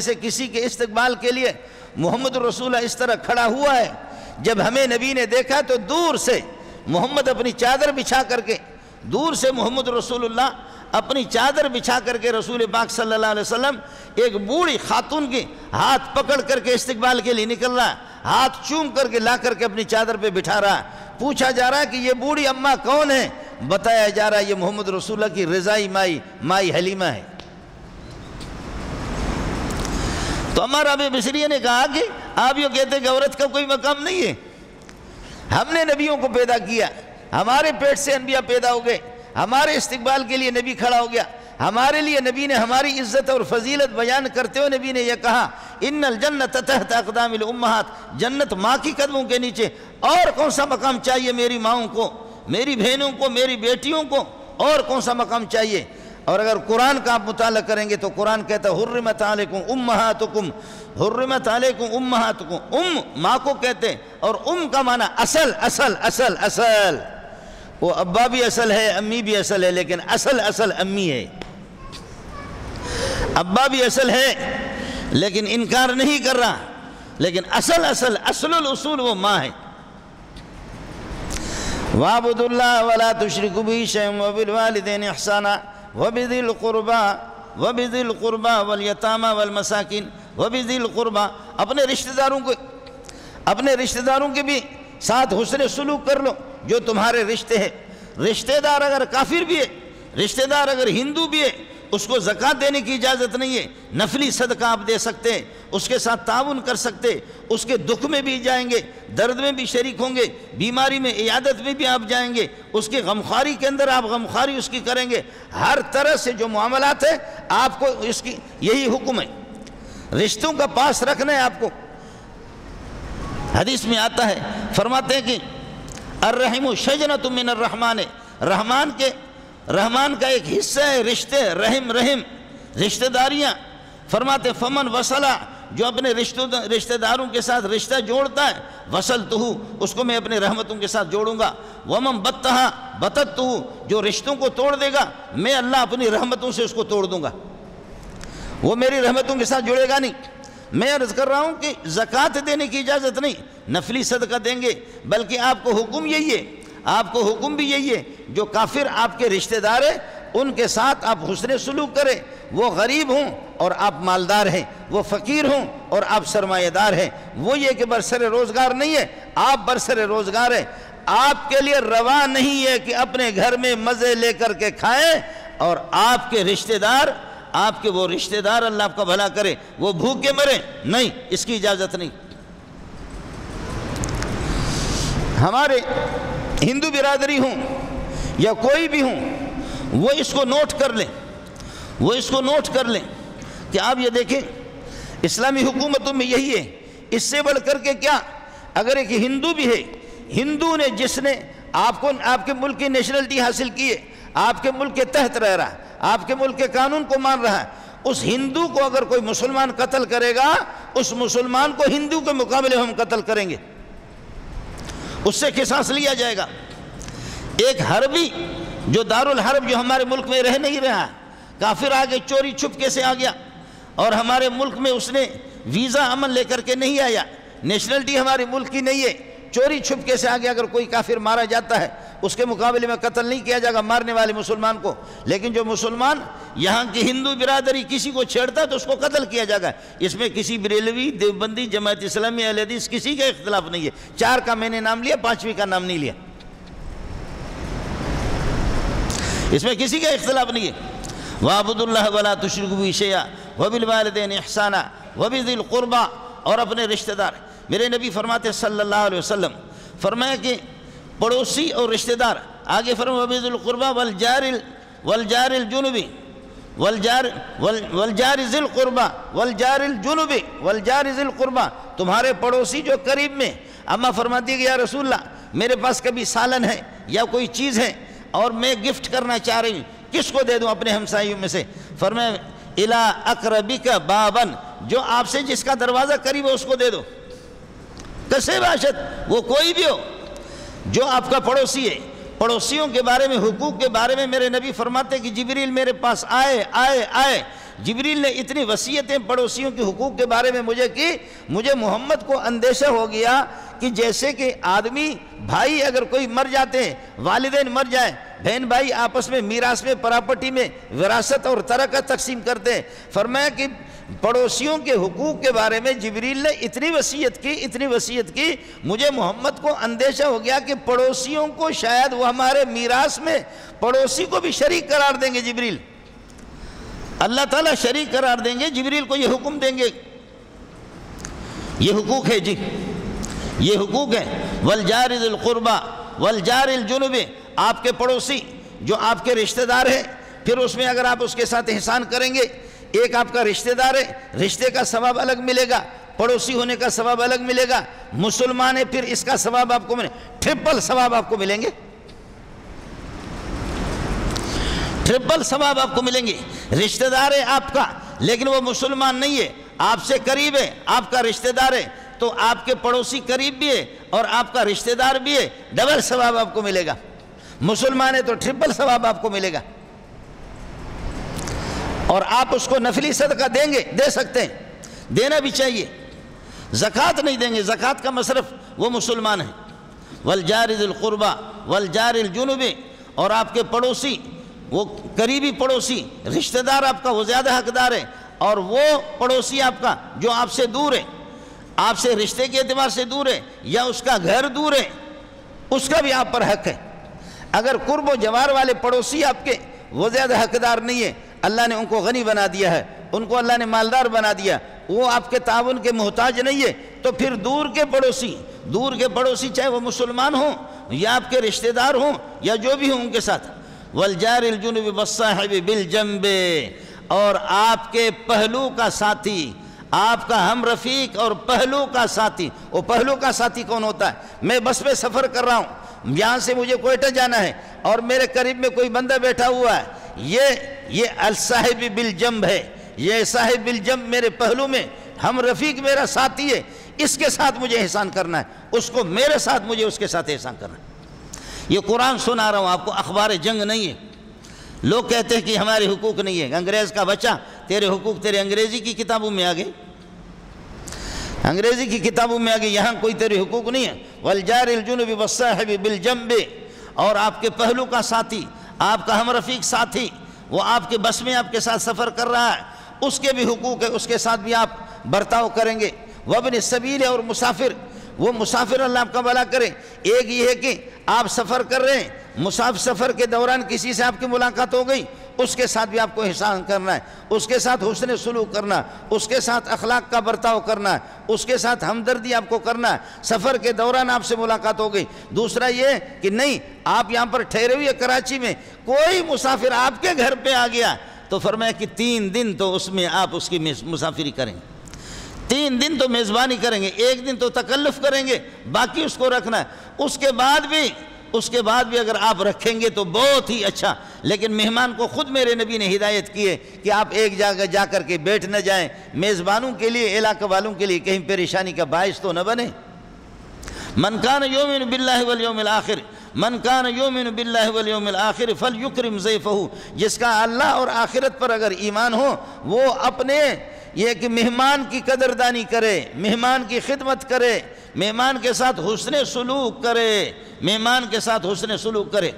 سے کسی کے استقبال کے لیے محمد رسول اللہ اس طرح کھڑا ہوا ہے؟ جب ہمیں نبی نے دیکھا تو دور سے محمد اپنی چادر بچھا کر کے، دور سے محمد رسول اللہ اپنی چادر بچھا کر کے رسول پاک صلی اللہ علیہ وسلم ایک بوڑھی خاتون کی ہاتھ پکڑ کر کے استقبال کے لیے نکل رہا، ہاتھ چوم کر کے لا کر کے اپنی چادر پہ بٹھا رہا۔ پوچھا جا رہا ہے کہ یہ بوڑھی اماں کون ہے؟ بتایا جا رہا ہے یہ محمد رسول اللہ کی رضائی مائی حلیمہ ہے۔ تو اماں رابعہ بصریہ نے کہا کہ آپ یہ کہتے ہیں کہ عورت کا کوئی مقام نہیں ہے، ہم نے نبیوں کو پیدا کیا، ہمارے پیٹ سے انبیاء پیدا ہو گئے، ہمارے استقبال کے لیے نبی کھڑا ہو گیا، ہمارے لیے نبی نے ہماری عزت اور فضیلت بیان کرتے ہوئے نبی نے یہ کہا ان الجنت تحت اقدام الامہات، جنت ماں کی قدموں کے نیچے۔ اور کون سا مقام چاہیے میری ماؤں کو، میری بہنوں کو، میری بیٹیوں کو؟ اور کون سا مقام چاہیے؟ اور اگر قرآن کا آپ مطالعہ کریں گے تو قرآن کہتا ہے حرمت علیکم امہاتکم، حرمت علیکم امہاتکم، ماں کو کہتے ہیں، اور کا معنی اصل اصل اصل اصل، وہ ابا بھی اصل ہے، امی بھی اصل ہے، لیکن اصل امی ہے۔ ابا بھی اصل ہے لیکن انکار نہیں کر رہا، لیکن اصل الاصول وہ ماں ہے۔ وَاعْبُدُوا اللَّهَ وَلَا تُشْرِكُوا بِهِ شَيْئًا وَبِالْوَالِدَيْنِ إِحْسَانًا وَبِذِي الْقُرْبَى وَالْيَتَامَى وَالْمَسَاكِينِ وَبِذِي الْقُرْبَى، اپنے رشتہ داروں کے بھی ساتھ حسن سلوک کر لو جو تمہارے رشتے ہیں۔ رشتہ دار اگر کافر بھی ہے، رشتہ دار اگر ہندو بھی ہے، اس کو زکوٰۃ دینے کی اجازت نہیں ہے، نفلی صدقہ آپ دے سکتے ہیں، اس کے ساتھ تعاون کر سکتے، اس کے دکھ میں بھی جائیں گے، درد میں بھی شریک ہوں گے، بیماری میں عیادت میں بھی آپ جائیں گے، اس کی غمخواری کے اندر آپ غمخواری اس کی کریں گے، ہر طرح سے جو معاملات ہیں آپ کو اس کی یہی حکم ہے، رشتوں کا پاس رکھنا ہے آپ کو۔ حدیث میں آتا ہے، فرماتے ہیں کہ الرحم شجنۃ من الرحمن، رحمان کا ایک حصہ ہے رشتے، رشتہ داریاں۔ فرماتے فمن وصلہ، جو اپنے رشتہ داروں کے ساتھ رشتہ جوڑتا ہے، وصلتہ، اس کو میں اپنے رحمتوں کے ساتھ جوڑوں گا۔ ومن بتہ بتتہ، جو رشتوں کو توڑ دے گا میں اللہ اپنی رحمتوں سے اس کو توڑ دوں گا، وہ میری رحمتوں کے ساتھ جڑے گا نہیں۔ میں عرض کر رہا ہوں کہ زکوٰۃ دینے کی اجازت نہیں، نفلی صدقہ دیں گے، بلکہ آپ کو حکم یہی ہے، آپ کو حکم بھی یہی ہے، جو کافر آپ کے رشتہ دار ہیں ان کے ساتھ آپ حسن سلوک کریں، وہ غریب ہوں اور آپ مالدار ہیں، وہ فقیر ہوں اور آپ سرمایہ دار ہیں، وہ یہ کہ برسر روزگار نہیں ہے، آپ برسر روزگار ہیں۔ آپ کے لیے روا نہیں ہے کہ اپنے گھر میں مزے لے کر کے کھائیں اور آپ کے رشتہ دار، آپ کے وہ رشتہ دار اللہ آپ کا بھلا کرے وہ بھوکے مریں، نہیں، اس کی اجازت نہیں۔ ہمارے ہندو برادری ہوں یا کوئی بھی ہوں، وہ اس کو نوٹ کر لیں کہ آپ یہ دیکھیں اسلامی حکومتوں میں یہی ہے، اس سے بڑھ کر کے کیا، اگر ایک ہندو بھی ہے، ہندو نے جس نے آپ کے ملک کی نیشنلٹی حاصل کی ہے، آپ کے ملک کے تحت رہ رہا ہے، آپ کے ملک کے قانون کو مان رہا ہے، اس ہندو کو اگر کوئی مسلمان قتل کرے گا، اس مسلمان کو ہندو کے مقابلے ہم قتل کریں گے، اس سے قصاص لیا جائے گا۔ ایک حربی جو دارالحرب جو ہمارے ملک میں رہ نہیں رہا، کافر آگے چوری چھپکے سے آ گیا اور ہمارے ملک میں اس نے ویزا امن لے کر کے نہیں آیا، نیشنلٹی ہمارے ملک کی نہیں ہے، چوری چھپکے سے آگے اگر کوئی کافر مارا جاتا ہے اس کے مقابلے میں قتل نہیں کیا جائے گا مارنے والے مسلمان کو، لیکن جو مسلمان یہاں کی ہندو برادری کسی کو چھیڑتا ہے تو اس کو قتل کیا جائے گا۔ اس میں کسی بریلوی، دیوبندی، جماعت اسلامی، اہل حدیث کسی کا اختلاف نہیں ہے، 4 کا میں نے نام لیا، 5ویں کا نام نہیں لیا، اس میں کسی کا اختلاف نہیں ہے۔ وَاعْبُدُوا اللَّهَ وَلَا تُشْرِكُوا بِهِ شَيْئًا وَبِالْوَالِدَيْنِ إِحْسَانًا وَبِذِي الْقُرْبَى، اور اپنے رشتہ دار، میرے نبی فرماتے صلی اللہ علیہ وسلم، فرمایا کہ پڑوسی اور رشتہ دار، آگے فرمایا وَبِذِي الْقُرْبَى وَالْجَارِ الْجُنُبِ وَالْجَارِ ذِي الْقُرْبَى وَالْجَارِ الْجُنُبِ وَالْجَارِ ذِي الْقُرْبَى، تمہارے پڑوسی جو قریب میں۔ اماں فرماتی ہے کہ یا رسول اللہ میرے پاس کبھی سالن ہے یا کوئی چیز ہے اور میں گفٹ کرنا چاہ رہی ہوں، کس کو دے دوں اپنے ہمسائیوں میں سے؟ فرمایا اِلَىٰ أَقْرَبِكَ بَابًا، جو آپ سے جس کا دروازہ قریب ہے اس کو دے دو، کسے باشد، وہ کوئی بھی ہو جو آپ کا پڑوسی ہے۔ پڑوسیوں کے بارے میں، حقوق کے بارے میں میرے نبی فرماتے ہیں کہ جبریل میرے پاس آئے، جبریل نے اتنی وصیتیں پڑوسیوں کے حقوق کے بارے میں مجھے کی، مجھے محمد کو اندیشہ ہو گیا کہ جیسے کہ آدمی بھائی اگر کوئی مر جاتے ہیں، والدین مر جائیں، بہن بھائی آپس میں میراث میں، پراپرٹی میں وراثت اور ترکت تقسیم کرتے ہیں، فرمایا کہ پڑوسیوں کے حقوق کے بارے میں جبریل نے اتنی وصیت کی، مجھے محمد کو اندیشہ ہو گیا کہ پڑوسیوں کو شاید وہ ہمارے میراث میں پڑوسی کو بھی شریک قرار دیں گے۔ جبریل اللہ تعالیٰ شریک قرار دیں گے، جبریل کو یہ حکم دیں گے۔ یہ حقوق ہے جی، یہ حقوق ہے۔ وَالْجَارِ ذِي الْقُرْبَى وَالْجَارِ الْجُنُبِ، آپ کے پڑوسی جو آپ کے رشتہ دار ہیں، پھر اس میں اگر آپ اس کے ساتھ احسان کریں گے، ایک آپ کا رشتہ دار ہے، رشتے کا ثواب الگ ملے گا، پڑوسی ہونے کا ثواب الگ ملے گا، مسلمان ہے پھر اس کا ثواب آپ کو ملے، ٹرپل ثواب آپ کو ملیں گے، ٹرپل ثواب آپ کو ملیں گے۔ رشتہ دار ہے آپ کا لیکن وہ مسلمان نہیں ہے، آپ سے قریب ہے، آپ کا رشتہ دار ہے، تو آپ کے پڑوسی قریب بھی ہے اور آپ کا رشتہ دار بھی ہے، ڈبل ثواب آپ کو ملے گا۔ مسلمان ہے تو ٹرپل ثواب آپ کو ملے گا، اور آپ اس کو نفلی صدقہ دیں گے، دے سکتے ہیں، دینا بھی چاہیے۔ زکوٰۃ نہیں دیں گے، زکوٰۃ کا مصرف وہ مسلمان ہے۔ وَالْجَارِ ذِي الْقُرْبَى وَالْجَارِ الْجُنُبِ، اور آپ کے پڑوسی، وہ قریبی پڑوسی، رشتہ دار آپ کا وہ زیادہ حقدار ہے، اور وہ پڑوسی آپ کا جو آپ سے دور ہے، آپ سے رشتے کے اعتبار سے دور ہے یا اس کا گھر دور ہے، اس کا بھی آپ پر حق ہے۔ اگر قرب و جوار والے پڑوسی آپ کے وہ زیادہ حقدار نہیں ہے، اللہ نے ان کو غنی بنا دیا ہے، ان کو اللہ نے مالدار بنا دیا، وہ آپ کے تعاون کے محتاج نہیں ہے، تو پھر دور کے پڑوسی چاہے وہ مسلمان ہوں یا آپ کے رشتہ دار ہوں یا جو بھی ہوں ان کے ساتھ۔ وَالْجَارِ الْجُنُبِ وَالصَّاحِبِ بِالْجَنبِ، اور آپ کے پہلو کا ساتھی، آپ کا ہم رفیق اور پہلو کا ساتھی۔ وہ پہلو کا ساتھی کون ہوتا ہے؟ میں بس میں سفر کر رہا ہوں، یہاں سے مجھے کوئٹہ جانا ہے اور میرے قریب میں کوئی بندہ بیٹھا ہوا ہے، یہ الصاحب بالجنب ہے، یہ صاحب بالجنب میرے پہلو میں ہم رفیق میرا ساتھی ہے، اس کے ساتھ مجھے احسان کرنا ہے، اس کو میرے ساتھ مجھے اس کے ساتھ احسان کرنا ہے۔ یہ قرآن سنا رہا ہوں آپ کو، اخبار جنگ نہیں ہے۔ لوگ کہتے ہیں کہ ہمارے حقوق نہیں ہے، انگریز کا بچہ، تیرے حقوق تیرے انگریزی کی کتابوں میں آگئے، انگریزی کی کتابوں میں آگئے، یہاں کوئی تیرے حقوق نہیں ہے۔ وَالْجَارِ الْجُنُبِ وَالصَّاحِبِ بِالْجَنبِ، اور آپ کے پہلو کا ساتھی، آپ کا ہم رفیق ساتھی، وہ آپ کے بس میں آپ کے ساتھ سفر کر رہا ہے، اس کے بھی حقوق ہے، اس کے ساتھ بھی آپ برتاؤ کریں گے۔ وَابْنِ السَّبِيلِ، اور مسافر، وہ مسافر اللہ آپ کا بھلا کرے۔ ایک یہ ہے کہ آپ سفر کر رہے ہیں، مسافر سفر کے دوران کسی سے آپ کی ملاقات ہو گئی، اس کے ساتھ بھی آپ کو احسان کرنا ہے، اس کے ساتھ حسن سلوک کرنا، اس کے ساتھ اخلاق کا برتاؤ کرنا ہے، اس کے ساتھ ہمدردی آپ کو کرنا ہے۔ سفر کے دوران آپ سے ملاقات ہو گئی۔ دوسرا یہ کہ نہیں، آپ یہاں پر ٹھہرے ہوئے کراچی میں، کوئی مسافر آپ کے گھر پہ آ گیا تو فرمایا کہ 3 دن تو اس میں آپ اس کی مسافری کریں گے، 3 دن تو میزبانی کریں گے، 1 دن تو تکلف کریں گے، باقی اس کو رکھنا ہے۔ اس کے بعد بھی اگر آپ رکھیں گے تو بہت ہی اچھا، لیکن مہمان کو خود میرے نبی نے ہدایت کی ہے کہ آپ ایک جگہ جا کر کے بیٹھ نہ جائیں، میزبانوں کے لیے، علاقہ والوں کے لیے کہیں پریشانی کا باعث تو نہ بنے۔ من کان یؤمن باللہ والیوم الآخر، من کان یؤمن باللہ والیوم الآخر فلیکرم ضیفہ، جس کا اللہ اور آخرت پر اگر ایمان ہو، وہ اپنے یہ کہ مہمان کی قدردانی کرے، مہمان کی خدمت کرے، مہمان کے ساتھ حسن سلوک کرے، مہمان کے ساتھ حسن سلوک کرے۔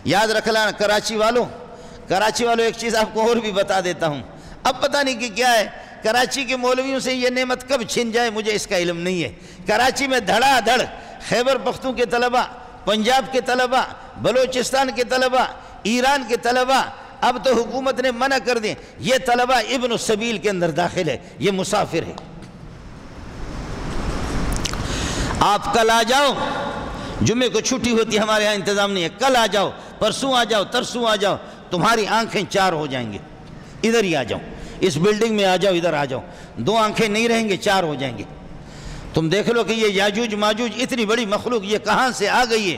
یاد رکھنا کراچی والوں ایک چیز آپ کو اور بھی بتا دیتا ہوں، اب پتہ نہیں کہ کیا ہے، کراچی کے مولویوں سے یہ نعمت کب چھن جائے مجھے اس کا علم نہیں ہے۔ کراچی میں دھڑا دھڑ خیبر پختون کے طلبہ، پنجاب کے طلبہ، بلوچستان کے طلبہ، ایران کے طلبہ، اب تو حکومت نے منع کر دیں، یہ طلبہ ابن السبیل کے اندر داخل ہے، یہ مسافر ہے۔ آپ کل آ جاؤ، جمعے کو چھٹی ہوتی ہے، ہمارے یہاں انتظام نہیں ہے، کل آ جاؤ، پرسوں آ جاؤ، ترسوں آ جاؤ، تمہاری آنکھیں 4 ہو جائیں گے، ادھر ہی آ جاؤ، اس بلڈنگ میں آ جاؤ، ادھر آ جاؤ، 2 آنکھیں نہیں رہیں گے، 4 ہو جائیں گے۔ تم دیکھ لو کہ یہ یاجوج ماجوج اتنی بڑی مخلوق یہ کہاں سے آ گئی ہے۔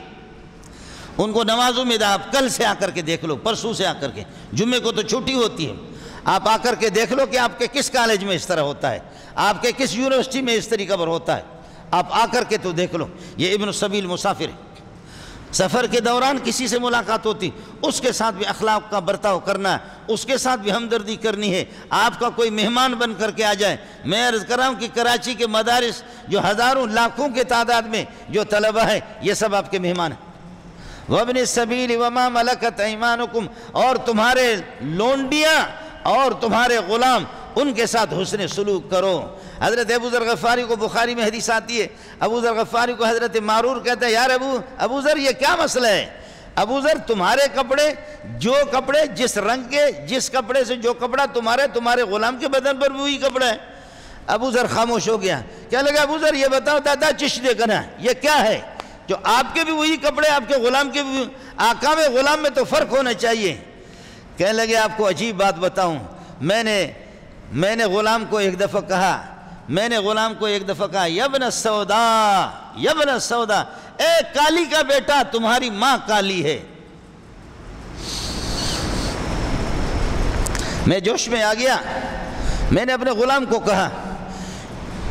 ان کو نمازوں میں آپ کل سے آ کر کے دیکھ لو، پرسوں سے آ کر کے، جمعے کو تو چھٹی ہوتی ہے، آپ آ کر کے دیکھ لو کہ آپ کے کس کالج میں اس طرح ہوتا ہے، آپ کے کس یونیورسٹی میں اس طریقہ پر ہوتا ہے، آپ آ کر کے تو دیکھ لو۔ یہ ابن السبیل مسافر ہے، سفر کے دوران کسی سے ملاقات ہوتی، اس کے ساتھ بھی اخلاق کا برتاؤ کرنا ہے، اس کے ساتھ بھی ہمدردی کرنی ہے۔ آپ کا کوئی مہمان بن کر کے آ جائے، میں عرض کر رہا ہوں کہ کراچی کے مدارس جو ہزاروں لاکھوں کے تعداد میں جو طلبہ ہیں، یہ سب آپ کے مہمان ہیں۔ وَابْنِ السَّبِيلِ وَمَا مَلَكَتْ أَيْمَانُكُمْ، اور تمہارے لونڈیاں اور تمہارے غلام، ان کے ساتھ حسن سلوک کرو۔ حضرت ابو ذر غفاری کو بخاری میں حدیث آتی ہے، ابو ذر غفاری کو حضرت معرور کہتا ہے، یار ابو ذر یہ کیا مسئلہ ہے؟ ابو ذر تمہارے کپڑے، جو کپڑے جس رنگ کے، جس کپڑے سے جو کپڑا تمہارے غلام کے بدن پر بھی وہی کپڑا ہے۔ ابو ذر خاموش ہو گیا، کیا لگا ابو ذر یہ بتاؤ دادا چشتے کنا یہ کیا ہے جو آپ کے بھی وہی کپڑے، آپ کے غلام کے بھی، آقا میں غلام میں تو فرق ہونا چاہیے۔ کہنے لگے آپ کو عجیب بات بتاؤں، میں نے غلام کو ایک دفعہ کہا، یبن السودا، اے کالی کا بیٹا، تمہاری ماں کالی ہے۔ میں جوش میں آ گیا، میں نے اپنے غلام کو کہا،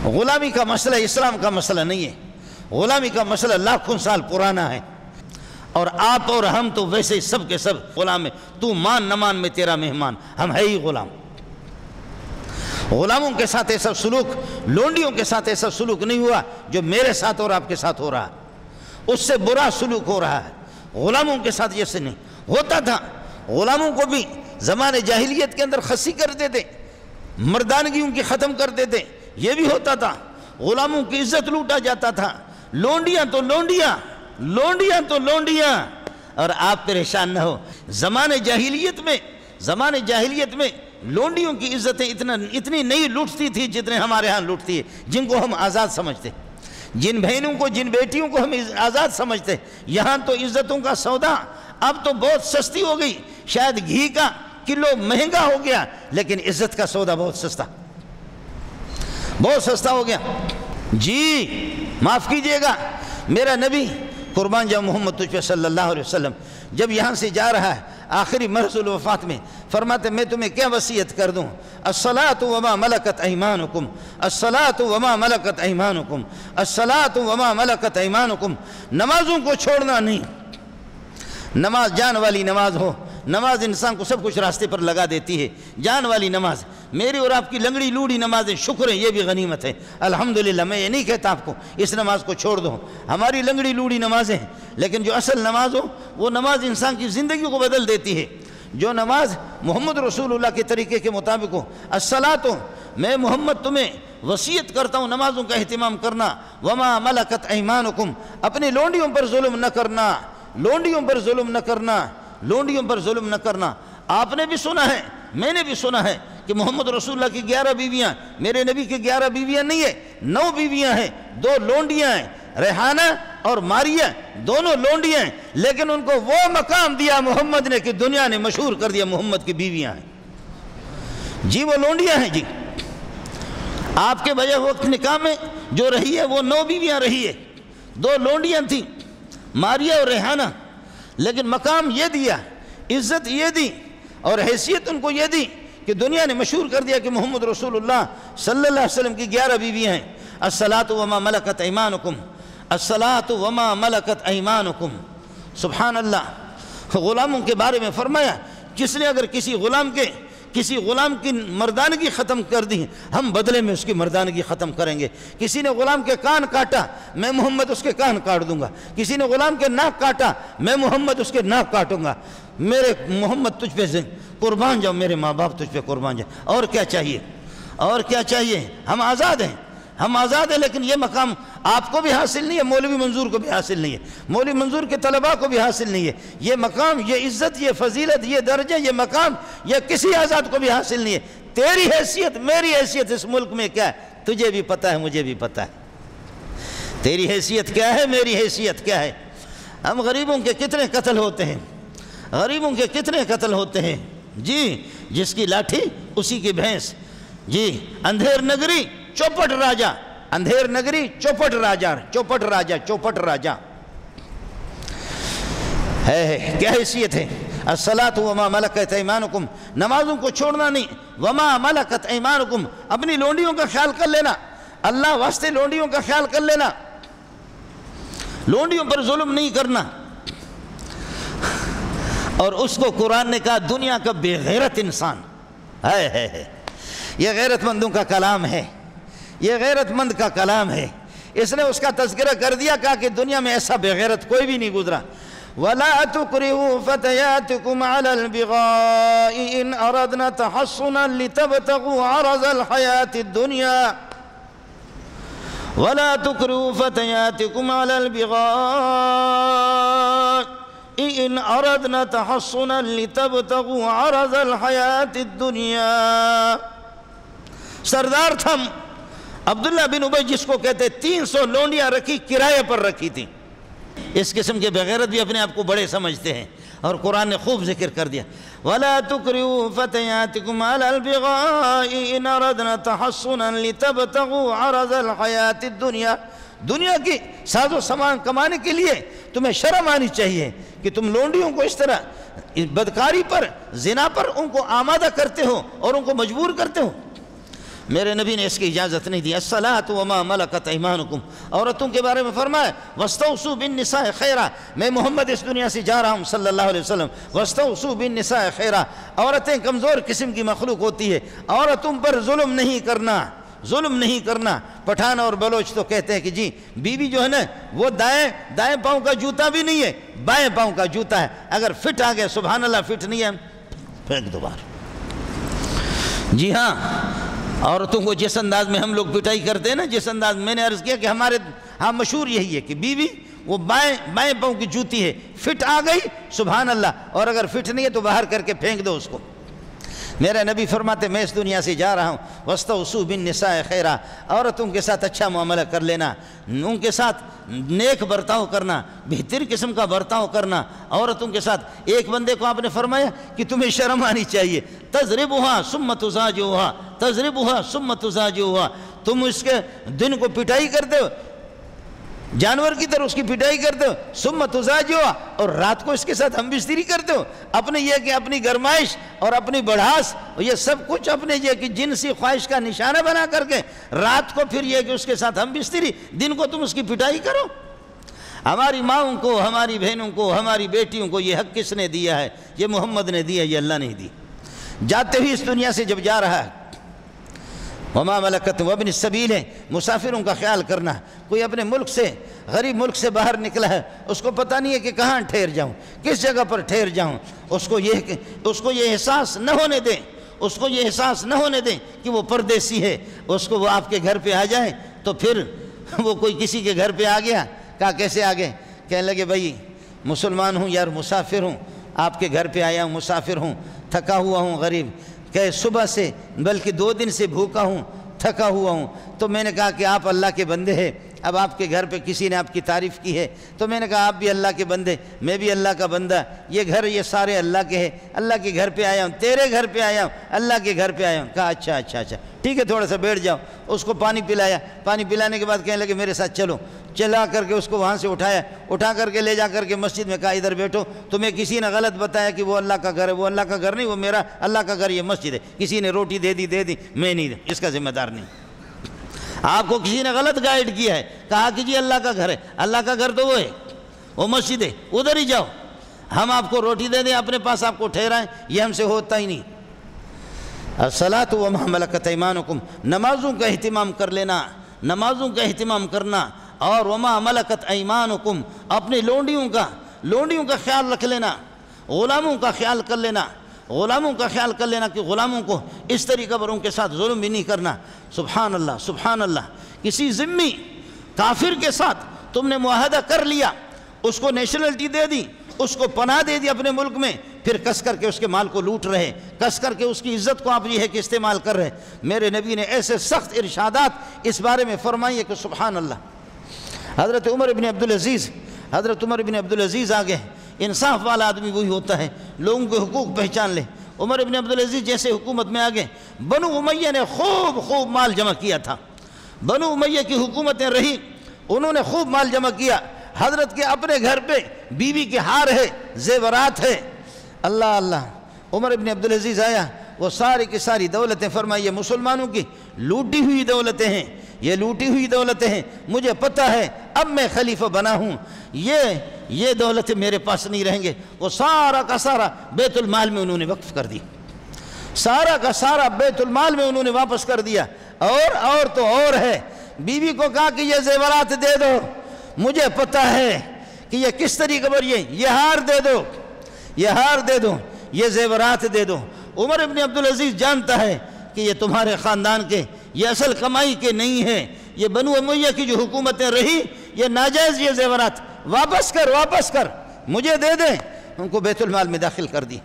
غلامی کا مسئلہ اسلام کا مسئلہ نہیں ہے، غلامی کا مسئلہ لاکھوں سال پرانا ہے، اور آپ اور ہم تو ویسے سب کے سب غلام ہیں، تو مان نہ مان میں تیرا مہمان، ہم ہے ہی غلام۔ غلاموں کے ساتھ ایسا سلوک، لونڈیوں کے ساتھ ایسا سلوک نہیں ہوا جو میرے ساتھ اور آپ کے ساتھ ہو رہا ہے، اس سے برا سلوک ہو رہا ہے۔ غلاموں کے ساتھ جیسے نہیں ہوتا تھا، غلاموں کو بھی زمانے جاہلیت کے اندر خصی کرتے تھے، مردانگی ان کی ختم کرتے تھے، یہ بھی ہوتا تھا، غلاموں کی عزت لوٹا جاتا تھا، لونڈیاں تو لونڈیاں، اور آپ پریشان نہ ہو، زمانے جاہلیت میں لونڈیوں کی عزتیں اتنی نہیں لوٹتی تھی جتنے ہمارے ہاں لوٹتی ہے، جن کو ہم آزاد سمجھتے، جن بہنوں کو، جن بیٹیوں کو ہم آزاد سمجھتے، یہاں تو عزتوں کا سودا اب تو بہت سستی ہو گئی، شاید گھی کا کلو مہنگا ہو گیا، لیکن عزت کا سودا بہت سستا ہو گیا۔ جی معاف کیجئے گا، میرا نبی قربان جاؤ محمد تجھ پہ صلی اللہ علیہ وسلم جب یہاں سے جا رہا ہے آخری مرحلہ الوفات میں، فرماتے میں تمہیں کیا وصیت کر دوں، الصلاۃ وما ملکت ایمانکم، الصلاۃ وما ملکت ایمانکم، الصلاۃ وما ملکت ایمانکم، نمازوں کو چھوڑنا نہیں۔ نماز جان والی نماز ہو، نماز انسان کو سب کچھ راستے پر لگا دیتی ہے، جان والی نماز، میری اور آپ کی لنگڑی لوڑی نمازیں شکر ہے، یہ بھی غنیمت ہے الحمدللہ، میں یہ نہیں کہتا آپ کو اس نماز کو چھوڑ دو، ہماری لنگڑی لوڑی نمازیں ہیں، لیکن جو اصل نماز ہو وہ نماز انسان کی زندگی کو بدل دیتی ہے، جو نماز محمد رسول اللہ کے طریقے کے مطابق ہو۔ الصلاۃ، میں محمد تمہیں وصیت کرتا ہوں نمازوں کا اہتمام کرنا، وما ملکت ایمانکم، اپنی لونڈیوں پر ظلم نہ کرنا، لونڈیوں پر ظلم نہ کرنا۔ آپ نے بھی سنا ہے، میں نے بھی سنا ہے کہ محمد رسول اللہ کی 11 بیویاں، میرے نبی کی 11 بیویاں نہیں ہے، 9 بیویاں ہیں، 2 لونڈیاں ہیں، ریحانہ اور ماریہ، دونوں لونڈیاں ہیں، لیکن ان کو وہ مقام دیا محمد نے کہ دنیا نے مشہور کر دیا محمد کی بیویاں ہیں جی، وہ لونڈیاں ہیں جی۔ آپ کے بجائے وقت نکاح میں جو رہی ہے وہ 9 بیویاں رہی ہے، 2 لونڈیاں تھیں ماریہ اور ریحانہ، لیکن مقام یہ دیا، عزت یہ دی اور حیثیت ان کو یہ دی کہ دنیا نے مشہور کر دیا کہ محمد رسول اللہ صلی اللہ علیہ وسلم کی 11 بیویاں ہیں۔ الصلاۃ وما ملکت ایمانکم، الصلاۃ وما ملکت ایمانکم، سبحان اللہ۔ غلاموں کے بارے میں فرمایا، جس نے اگر کسی غلام کی مردانگی ختم کر دی، ہم بدلے میں اس کی مردانگی ختم کریں گے۔ کسی نے غلام کے کان کاٹا، میں محمد اس کے کان کاٹ دوں گا۔ کسی نے غلام کے ناک کاٹا، میں محمد اس کے ناک کاٹوں گا۔ میرے محمد تجھ پہ قربان جاؤ، میرے ماں باپ تجھ پہ قربان جاؤ، اور کیا چاہیے؟ ہم آزاد ہیں، لیکن یہ مقام آپ کو بھی حاصل نہیں ہے، مولوی منظور کو بھی حاصل نہیں ہے، مولوی منظور کے طلباء کو بھی حاصل نہیں ہے، یہ مقام، یہ عزت، یہ فضیلت، یہ درجہ، یہ مقام، یہ کسی آزاد کو بھی حاصل نہیں ہے۔ تیری حیثیت، میری حیثیت اس ملک میں کیا ہے، تجھے بھی پتہ ہے، مجھے بھی پتہ ہے۔ تیری حیثیت کیا ہے، میری حیثیت کیا ہے؟ ہم غریبوں کے کتنے قتل ہوتے ہیں، غریبوں کے کتنے قتل ہوتے ہیں جی، جس کی لاٹھی اسی کی بھینس جی۔ اندھیر نگری چوپٹ راجا، اندھیر نگری چوپٹ راجا، چوپٹ راجا، چوپٹ راجا ہے۔ کیا حیثیت ہے؟ الصلاۃ وما ملکت ایمانکم، نمازوں کو چھوڑنا نہیں، وما ملکت ایمانکم، اپنی لونڈیوں کا خیال کر لینا، اللہ واسطے لونڈیوں کا خیال کر لینا، لونڈیوں پر ظلم نہیں کرنا۔ اور اس کو قرآن نے کہا دنیا کا بے غیرت انسان ہے۔ یہ غیرت مندوں کا کلام ہے، یہ غیرت مند کا کلام ہے۔ اس نے اس کا تذکرہ کر دیا، کہا کہ دنیا میں ایسا بے غیرت کوئی بھی نہیں گزرا۔ وَلَا تُكْرِهُوا فَتَيَاتِكُمْ عَلَى الْبِغَاءِ إِنْ أَرَدْنَا تَحَصُّنًا لِتَبْتَغُوا عَرَضَ الْحَيَاةِ الدُّنْيَا وَلَا تُكْرِهُوا فَتَيَاتِكُمْ عَلَى الْبِغَاءِ إِنْ أَرَدْنَا تَحَصُّنًا لِتَبْتَغُوا عَرَضَ الْحَيَاةِ الدُّنْيَا۔ سردار تھا عبداللہ بن ابی، جس کو کہتے 300 لونڈیاں رکھی، کرائے پر رکھی تھی۔ اس قسم کے بغیرت بھی اپنے آپ کو بڑے سمجھتے ہیں، اور قرآن نے خوب ذکر کر دیا۔ وَلَا تُكْرِهُوا فَتَيَاتِكُمْ عَلَى الْبِغَاءِ إِنْ أَرَدْنَا تَحَصُّنًا لِتَبْتَغُوا عَرَضَ الْحَيَاةِ الدُّنْيَا۔ دنیا کی ساز و سامان کمانے کے لیے تمہیں شرم آنی چاہیے کہ تم لونڈیوں کو اس طرح بدکاری پر، زنا پر ان کو آمادہ کرتے ہو اور ان کو مجبور کرتے ہو۔ میرے نبی نے اس کی اجازت نہیں دی۔ الصلاۃ وما ملکت ایمانکم، عورتوں کے بارے میں فرمایا واستوصوا بالنساء خیرا، میں محمد اس دنیا سے جا رہا ہوں صلی اللہ علیہ وسلم، واستوصوا بالنساء خیرا۔ عورتیں کمزور قسم کی مخلوق ہوتی ہے، عورتوں پر ظلم نہیں کرنا، ظلم نہیں کرنا۔ پٹھان اور بلوچ تو کہتے ہیں کہ جی بیوی جو ہے نا وہ دائیں پاؤں کا جوتا بھی نہیں ہے، بائیں پاؤں کا جوتا ہے، اگر فٹ آ گیا سبحان اللہ، فٹ نہیں ہے پھینک دو باہر۔ جی ہاں، عورتوں کو جس انداز میں ہم لوگ پٹائی کرتے ہیں نا، جس انداز میں نے عرض کیا کہ ہمارے ہاں مشہور یہی ہے کہ بیوی وہ بائیں پاؤں کی جوتی ہے، فٹ آ گئی سبحان اللہ، اور اگر فٹ نہیں ہے تو باہر کر کے پھینک دو اس کو۔ میرا نبی فرماتے میں اس دنیا سے جا رہا ہوں، واستوصوا بالنساء خیرا، عورتوں کے ساتھ اچھا معاملہ کر لینا، ان کے ساتھ نیک برتاؤ کرنا، بہتر قسم کا برتاؤ کرنا۔ عورتوں کے ساتھ ایک بندے کو آپ نے فرمایا کہ تمہیں شرم آنی چاہیے، تضربها ثم تزاجرها، تضربها ثم تزاجرها، تم اس کے دن کو پٹائی کرتے ہو، جانور کی طرح اس کی پٹائی کرتے ہو، ثم تزاجرها، اور رات کو اس کے ساتھ ہم بستری کرتے ہو۔ اپنے یہ کہ اپنی گرمائش اور اپنی بڑھاس یہ سب کچھ اپنے یہ کہ جنسی خواہش کا نشانہ بنا کر کے رات کو پھر یہ کہ اس کے ساتھ ہم بستری، دن کو تم اس کی پٹائی کرو۔ ہماری ماؤں کو، ہماری بہنوں کو، ہماری بیٹیوں کو یہ حق کس نے دیا ہے؟ یہ محمد نے دیا، یہ اللہ نے دی۔ جاتے ہی اس دنیا سے جب جا رہا ہے، وما ملکت وابن السبیل ہے، مسافروں کا خیال کرنا۔ کوئی اپنے ملک سے، غریب ملک سے باہر نکلا ہے، اس کو پتہ نہیں ہے کہ کہاں ٹھہر جاؤں، کس جگہ پر ٹھہر جاؤں، اس کو یہ احساس نہ ہونے دیں، اس کو یہ احساس نہ ہونے دیں کہ وہ پردیسی ہے۔ اس کو وہ آپ کے گھر پہ آ جائے تو پھر وہ کوئی کسی کے گھر پہ آ گیا، کہا کیسے آ گئے؟ کہنے لگے بھائی مسلمان ہوں یار، مسافر ہوں، آپ کے گھر پہ آیا ہوں، مسافر ہوں، تھکا ہوا ہوں، غریب، کہ صبح سے بلکہ 2 دن سے بھوکا ہوں، تھکا ہوا ہوں۔ تو میں نے کہا کہ آپ اللہ کے بندے ہیں، اب آپ کے گھر پہ کسی نے آپ کی تعریف کی ہے، تو میں نے کہا آپ بھی اللہ کے بندے، میں بھی اللہ کا بندہ، یہ گھر یہ سارے اللہ کے ہیں، اللہ کے گھر پہ آیا ہوں، تیرے گھر پہ آیا ہوں، اللہ کے گھر پہ آیا ہوں۔ کہا اچھا اچھا اچھا ٹھیک ہے، تھوڑا سا بیٹھ جاؤ۔ اس کو پانی پلایا، پانی پلانے کے بعد کہنے لگے میرے ساتھ چلو، چلا کر کے اس کو وہاں سے اٹھایا، اٹھا کر کے لے جا کر کے مسجد میں کہا ادھر بیٹھو، تمہیں کسی نے غلط بتایا کہ وہ اللہ کا گھر ہے، وہ اللہ کا گھر نہیں، وہ میرا اللہ کا گھر، یہ مسجد ہے، کسی نے روٹی دے دی، میں نہیں، اس کا ذمہ دار نہیں۔ آپ کو کسی نے غلط گائیڈ کیا ہے، کہا کہ جی اللہ کا گھر ہے، اللہ کا گھر تو وہ ہے، وہ مسجد ہے، ادھر ہی جاؤ، ہم آپ کو روٹی دے دیں، اپنے پاس آپ کو ٹھہرائیں، یہ ہم سے ہوتا ہی نہیں۔ الصلاۃ وما ملکت ایمانکم، نمازوں کا اہتمام کر لینا، نمازوں کا اہتمام کرنا، اور وما ملکت ایمانکم، اپنے لونڈیوں کا خیال رکھ لینا، غلاموں کا خیال کر لینا، غلاموں کا خیال کر لینا کہ غلاموں کو اس طریقہ پر ان کے ساتھ ظلم بھی نہیں کرنا۔ سبحان اللہ سبحان اللہ، کسی ذمی کافر کے ساتھ تم نے معاہدہ کر لیا، اس کو نیشنلٹی دے دی، اس کو پناہ دے دی اپنے ملک میں، پھر کس کر کے اس کے مال کو لوٹ رہے، کس کر کے اس کی عزت کو آپ یہ ہے کہ استعمال کر رہے۔ میرے نبی نے ایسے سخت ارشادات اس بارے میں فرمائی ہے کہ سبحان اللہ۔ حضرت عمر ابن عبدالعزیز آ گئے. انصاف والا آدمی وہی ہوتا ہے، لوگوں کے حقوق پہچان لے. عمر ابن عبدالعزیز جیسے حکومت میں آ گئے، بنو امیہ نے خوب مال جمع کیا تھا. بنو امیہ کی حکومتیں رہی، انہوں نے خوب مال جمع کیا. حضرت کے اپنے گھر پہ بیوی کے ہار ہے، زیورات ہے. اللہ عمر ابن عبدالعزیز آیا، وہ ساری کی ساری دولتیں فرمائی یہ مسلمانوں کی لوٹی ہوئی دولتیں ہیں، یہ لوٹی ہوئی دولتیں ہیں. مجھے پتہ ہے اب میں خلیفہ بنا ہوں، یہ دولتیں میرے پاس نہیں رہیں گے. وہ سارا کا سارا بیت المال میں انہوں نے وقف کر دی، سارا کا سارا بیت المال میں انہوں نے واپس کر دیا. اور تو اور ہے، بیوی کو کہا کہ یہ زیورات دے دو، مجھے پتہ ہے کہ یہ کس طریقے پر یہ ہار دے دو، یہ زیورات دے دو. عمر ابن عبدالعزیز جانتا ہے کہ یہ تمہارے خاندان کے، یہ اصل کمائی کے نہیں ہیں، یہ بنو امیہ کی جو حکومتیں رہی، یہ ناجائز یہ زیورات واپس کر مجھے دے دیں. ان کو بیت المال میں داخل کر دی.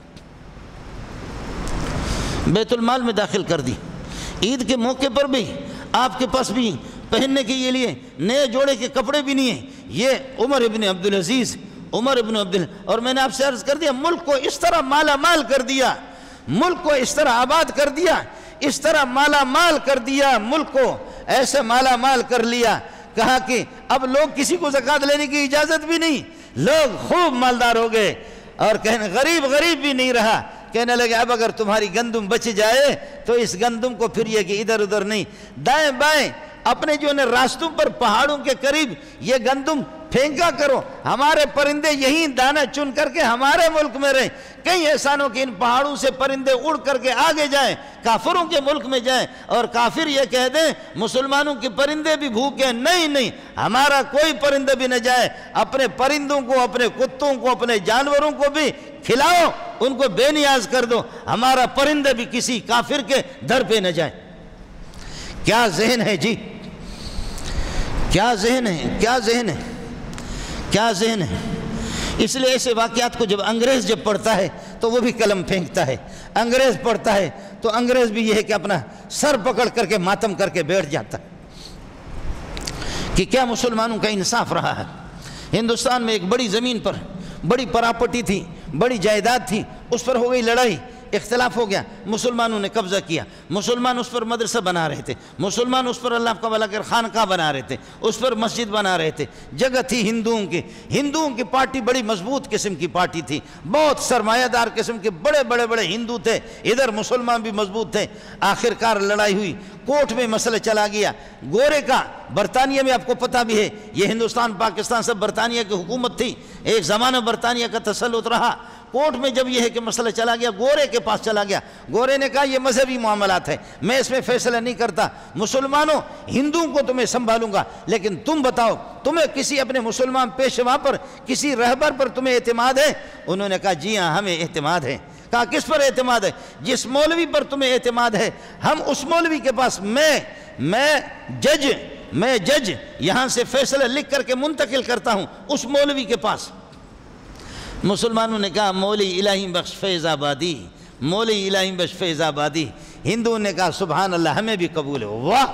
عید کے موقع پر بھی آپ کے پاس بھی پہننے کے لیے نئے جوڑے کے کپڑے بھی نہیں ہیں. یہ عمر ابن عبدالعزیز اور میں نے آپ سے عرض کر دیا، ملک کو اس طرح مالا مال کر دیا، ملک کو اس طرح آباد کر دیا، اس طرح مالا مال کر دیا، ملک کو ایسے مالا مال کر لیا. کہا کہ اب لوگ کسی کو زکوٰۃ لینے کی اجازت بھی نہیں، لوگ خوب مالدار ہو گئے. اور کہنے غریب بھی نہیں رہا. کہنے لگے اب اگر تمہاری گندم بچ جائے تو اس گندم کو پھر یہ کہ ادھر ادھر نہیں، دائیں بائیں اپنے جو راستوں پر پہاڑوں کے قریب یہ گندم پھینکا کرو. ہمارے پرندے یہیں دانہ چن کر کے ہمارے ملک میں رہیں. کہیں ایسا نہ ہو کہ ان پہاڑوں سے پرندے اڑ کر کے آگے جائیں، کافروں کے ملک میں جائیں اور کافر یہ کہہ دیں مسلمانوں کے پرندے بھی بھوکے. نہیں، ہمارا کوئی پرندہ بھی نہ جائے. اپنے پرندوں کو، اپنے کتوں کو، اپنے جانوروں کو بھی کھلاؤ، ان کو بے نیاز کر دو. ہمارا پرندہ بھی کسی کافر کے در پہ نہ جائے. کیا ذہن ہے جی، کیا ذہن ہے. اس لیے ایسے واقعات کو جب انگریز پڑھتا ہے تو وہ بھی قلم پھینکتا ہے. انگریز پڑھتا ہے تو انگریز بھی یہ ہے کہ اپنا سر پکڑ کر کے ماتم کر کے بیٹھ جاتا ہے کہ کیا مسلمانوں کا انصاف رہا ہے. ہندوستان میں ایک بڑی زمین پر بڑی پراپرٹی تھی، بڑی جائیداد تھی، اس پر ہو گئی لڑائی، اختلاف ہو گیا، مسلمانوں نے قبضہ کیا. مسلمان اس پر مدرسہ بنا رہے تھے، مسلمان اس پر اللہ کا بھلا کر خانقاہ بنا رہے تھے، اس پر مسجد بنا رہے تھے. جگہ تھی ہندوؤں کی پارٹی بڑی مضبوط قسم کی پارٹی تھی، بہت سرمایہ دار قسم کے بڑے ہندو تھے، ادھر مسلمان بھی مضبوط تھے. آخر کار لڑائی ہوئی، کورٹ میں مسئلہ چلا گیا. گورے کا برطانیہ میں آپ کو پتہ بھی ہے، یہ ہندوستان پاکستان سب برطانیہ کی حکومت تھی، ایک زمانہ برطانیہ کا تسلط رہا. کورٹ میں جب یہ ہے کہ مسئلہ چلا گیا، گورے کے پاس چلا گیا. گورے نے کہا یہ مذہبی معاملات ہے، میں اس میں فیصلہ نہیں کرتا. مسلمانوں، ہندوؤں کو تمہیں سنبھالوں گا، لیکن تم بتاؤ تمہیں کسی اپنے مسلمان پیشوا پر، کسی رہبر پر تمہیں اعتماد ہے؟ انہوں نے کہا جی ہاں ہمیں اعتماد ہے. کہا کس پر اعتماد ہے؟ جس مولوی پر تمہیں اعتماد ہے، ہم اس مولوی کے پاس، میں جج یہاں سے فیصلہ لکھ کر کے منتقل کرتا ہوں اس مولوی کے پاس. مسلمانوں نے کہا مولی الہی بخش فیض آبادی، مولی الہی بخش فیض آبادی. ہندوؤں نے کہا سبحان اللہ ہمیں بھی قبول ہے. واہ،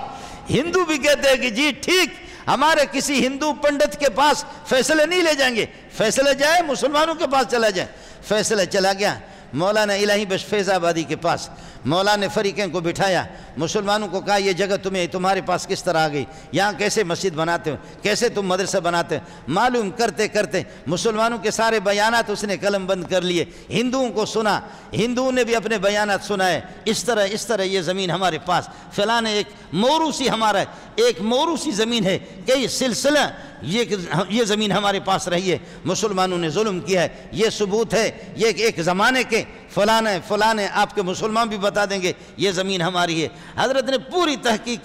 ہندو بھی کہتے ہیں کہ جی ٹھیک، ہمارے کسی ہندو پنڈت کے پاس فیصلے نہیں لے جائیں گے، فیصلہ جائے مسلمانوں کے پاس چلا جائے. فیصلہ چلا گیا مولانا الہی بخش فیض آبادی کے پاس. مولانا نے فریقین کو بٹھایا، مسلمانوں کو کہا یہ جگہ تمہارے پاس کس طرح آ گئی، یہاں کیسے مسجد بناتے ہو، کیسے تم مدرسہ بناتے ہو. معلوم کرتے کرتے مسلمانوں کے سارے بیانات اس نے قلم بند کر لیے. ہندوؤں کو سنا، ہندوؤں نے بھی اپنے بیانات سنائے. اس طرح یہ زمین ہمارے پاس فلاں ایک موروثی ہمارا ہے، ایک موروثی زمین ہے، کئی سلسلہ یہ زمین ہمارے پاس رہی ہے. مسلمانوں نے ظلم کیا ہے، یہ ثبوت ہے، یہ ایک زمانے کے فلاں آپ کے مسلمان بھی بتا دیں گے یہ زمین ہماری ہے. حضرت نے پوری تحقیق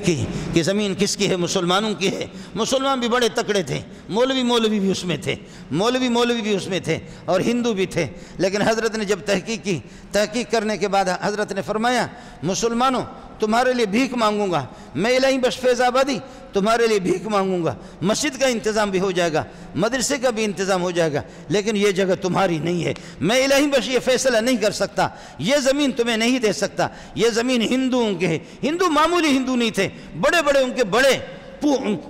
کی کہ زمین کس کی ہے، مسلمانوں کی ہے. مسلمان بھی بڑے تکڑے تھے، مولوی بھی اس میں تھے، مولوی بھی اس میں تھے اور ہندو بھی تھے. لیکن حضرت نے جب تحقیق کرنے کے بعد حضرت نے فرمایا مسلمانوں تمہارے لیے بھیک مانگوں گا، میں الہی بخش فیض آبادی تمہارے لیے بھیک مانگوں گا، مسجد کا انتظام بھی ہو جائے گا، مدرسے کا بھی انتظام ہو جائے گا، لیکن یہ جگہ تمہاری نہیں ہے، میں الہی بخش یہ فیصلہ نہیں کر سکتا، یہ زمین تمہیں نہیں دے سکتا، یہ زمین ہندوؤں کے ہے۔ ہندو معمولی ہندو نہیں تھے، بڑے بڑے ان کے بڑے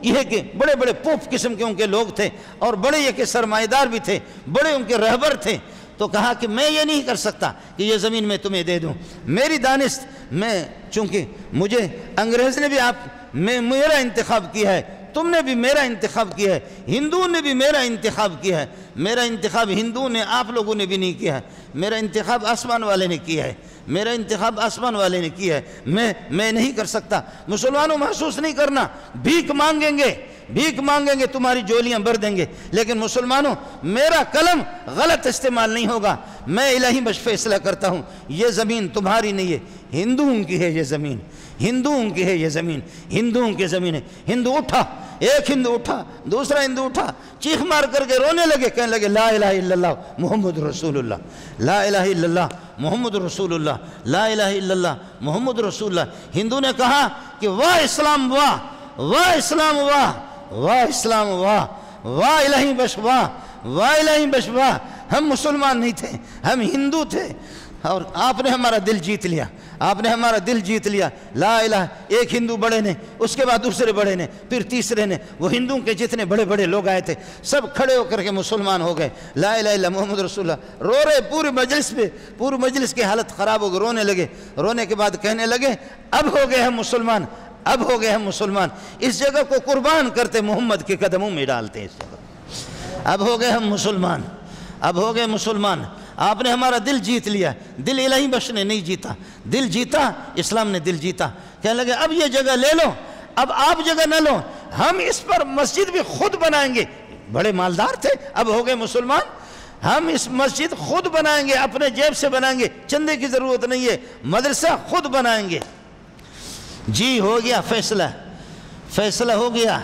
یہ کہ بڑے بڑے پوپ قسم کے ان کے لوگ تھے، اور بڑے یہ کہ سرمایہ دار بھی تھے، بڑے ان کے رہبر تھے۔ تو کہا کہ میں یہ نہیں کر سکتا کہ یہ زمین میں تمہیں دے دوں، میری دانست میں، چونکہ مجھے انگریز نے بھی میرا انتخاب کیا ہے، تم نے بھی میرا انتخاب کیا ہے، ہندوؤں نے بھی میرا انتخاب کیا ہے، میرا انتخاب ہندوؤں نے آپ لوگوں نے بھی نہیں کیا ہے، میرا انتخاب آسمان والے نے کیا ہے، میرا انتخاب آسمان والے نے کیا ہے، میں نہیں کر سکتا۔ مسلمانوں محسوس نہیں کرنا، بھیک مانگیں گے تمہاری جولیاں بھر دیں گے، لیکن مسلمانوں میرا قلم غلط استعمال نہیں ہوگا، میں الہی بخش فیصلہ کرتا ہوں، یہ زمین تمہاری نہیں ہے، ہندوؤں کی ہے یہ زمین، ہندوؤں کی ہے یہ زمین، ہندوؤں کی زمین ہے۔ ہندو اٹھا، ایک ہندو اٹھا، دوسرا ہندو اٹھا، چیخ مار کر کے رونے لگے، کہنے لگے لا الہ الا اللہ محمد رسول اللہ، لا الہ الا اللہ محمد رسول اللہ، لا الہ الا اللہ محمد رسول اللہ۔ ہندو نے کہا کہ واہ اسلام واہ، واہ اسلام واہ، واہ اسلام واہ، واہ الہی بخش واہ، واہ الہی بخش واہ۔ ہم مسلمان نہیں تھے، ہم ہندو تھے، اور آپ نے ہمارا دل جیت لیا، آپ نے ہمارا دل جیت لیا، لا الہ۔ ایک ہندو بڑے نے، اس کے بعد دوسرے بڑے نے، پھر تیسرے نے، وہ ہندوؤں کے جتنے بڑے بڑے لوگ آئے تھے سب کھڑے ہو کر کے مسلمان ہو گئے، لا الہ الا محمد رسول اللہ، رو رہے پورے مجلس پہ، پورے مجلس کی حالت خراب ہو گئی، رونے لگے، رونے کے بعد کہنے لگے اب ہو گئے ہم مسلمان، اب ہو گئے ہم مسلمان، اس جگہ کو قربان کرتے محمد کے قدموں میں ڈالتے ہیں، اس جگہ اب ہو گئے ہم مسلمان، اب ہو گئے مسلمان، آپ نے ہمارا دل جیت لیا۔ دل الہی بخش نے نہیں جیتا، دل جیتا اسلام نے، دل جیتا۔ کہنے لگے اب یہ جگہ لے لو، اب آپ جگہ نہ لو، ہم اس پر مسجد بھی خود بنائیں گے۔ بڑے مالدار تھے، اب ہو گئے مسلمان، ہم اس مسجد خود بنائیں گے، اپنے جیب سے بنائیں گے، چندے کی ضرورت نہیں ہے، مدرسہ خود بنائیں گے۔ جی ہو گیا فیصلہ، فیصلہ ہو گیا۔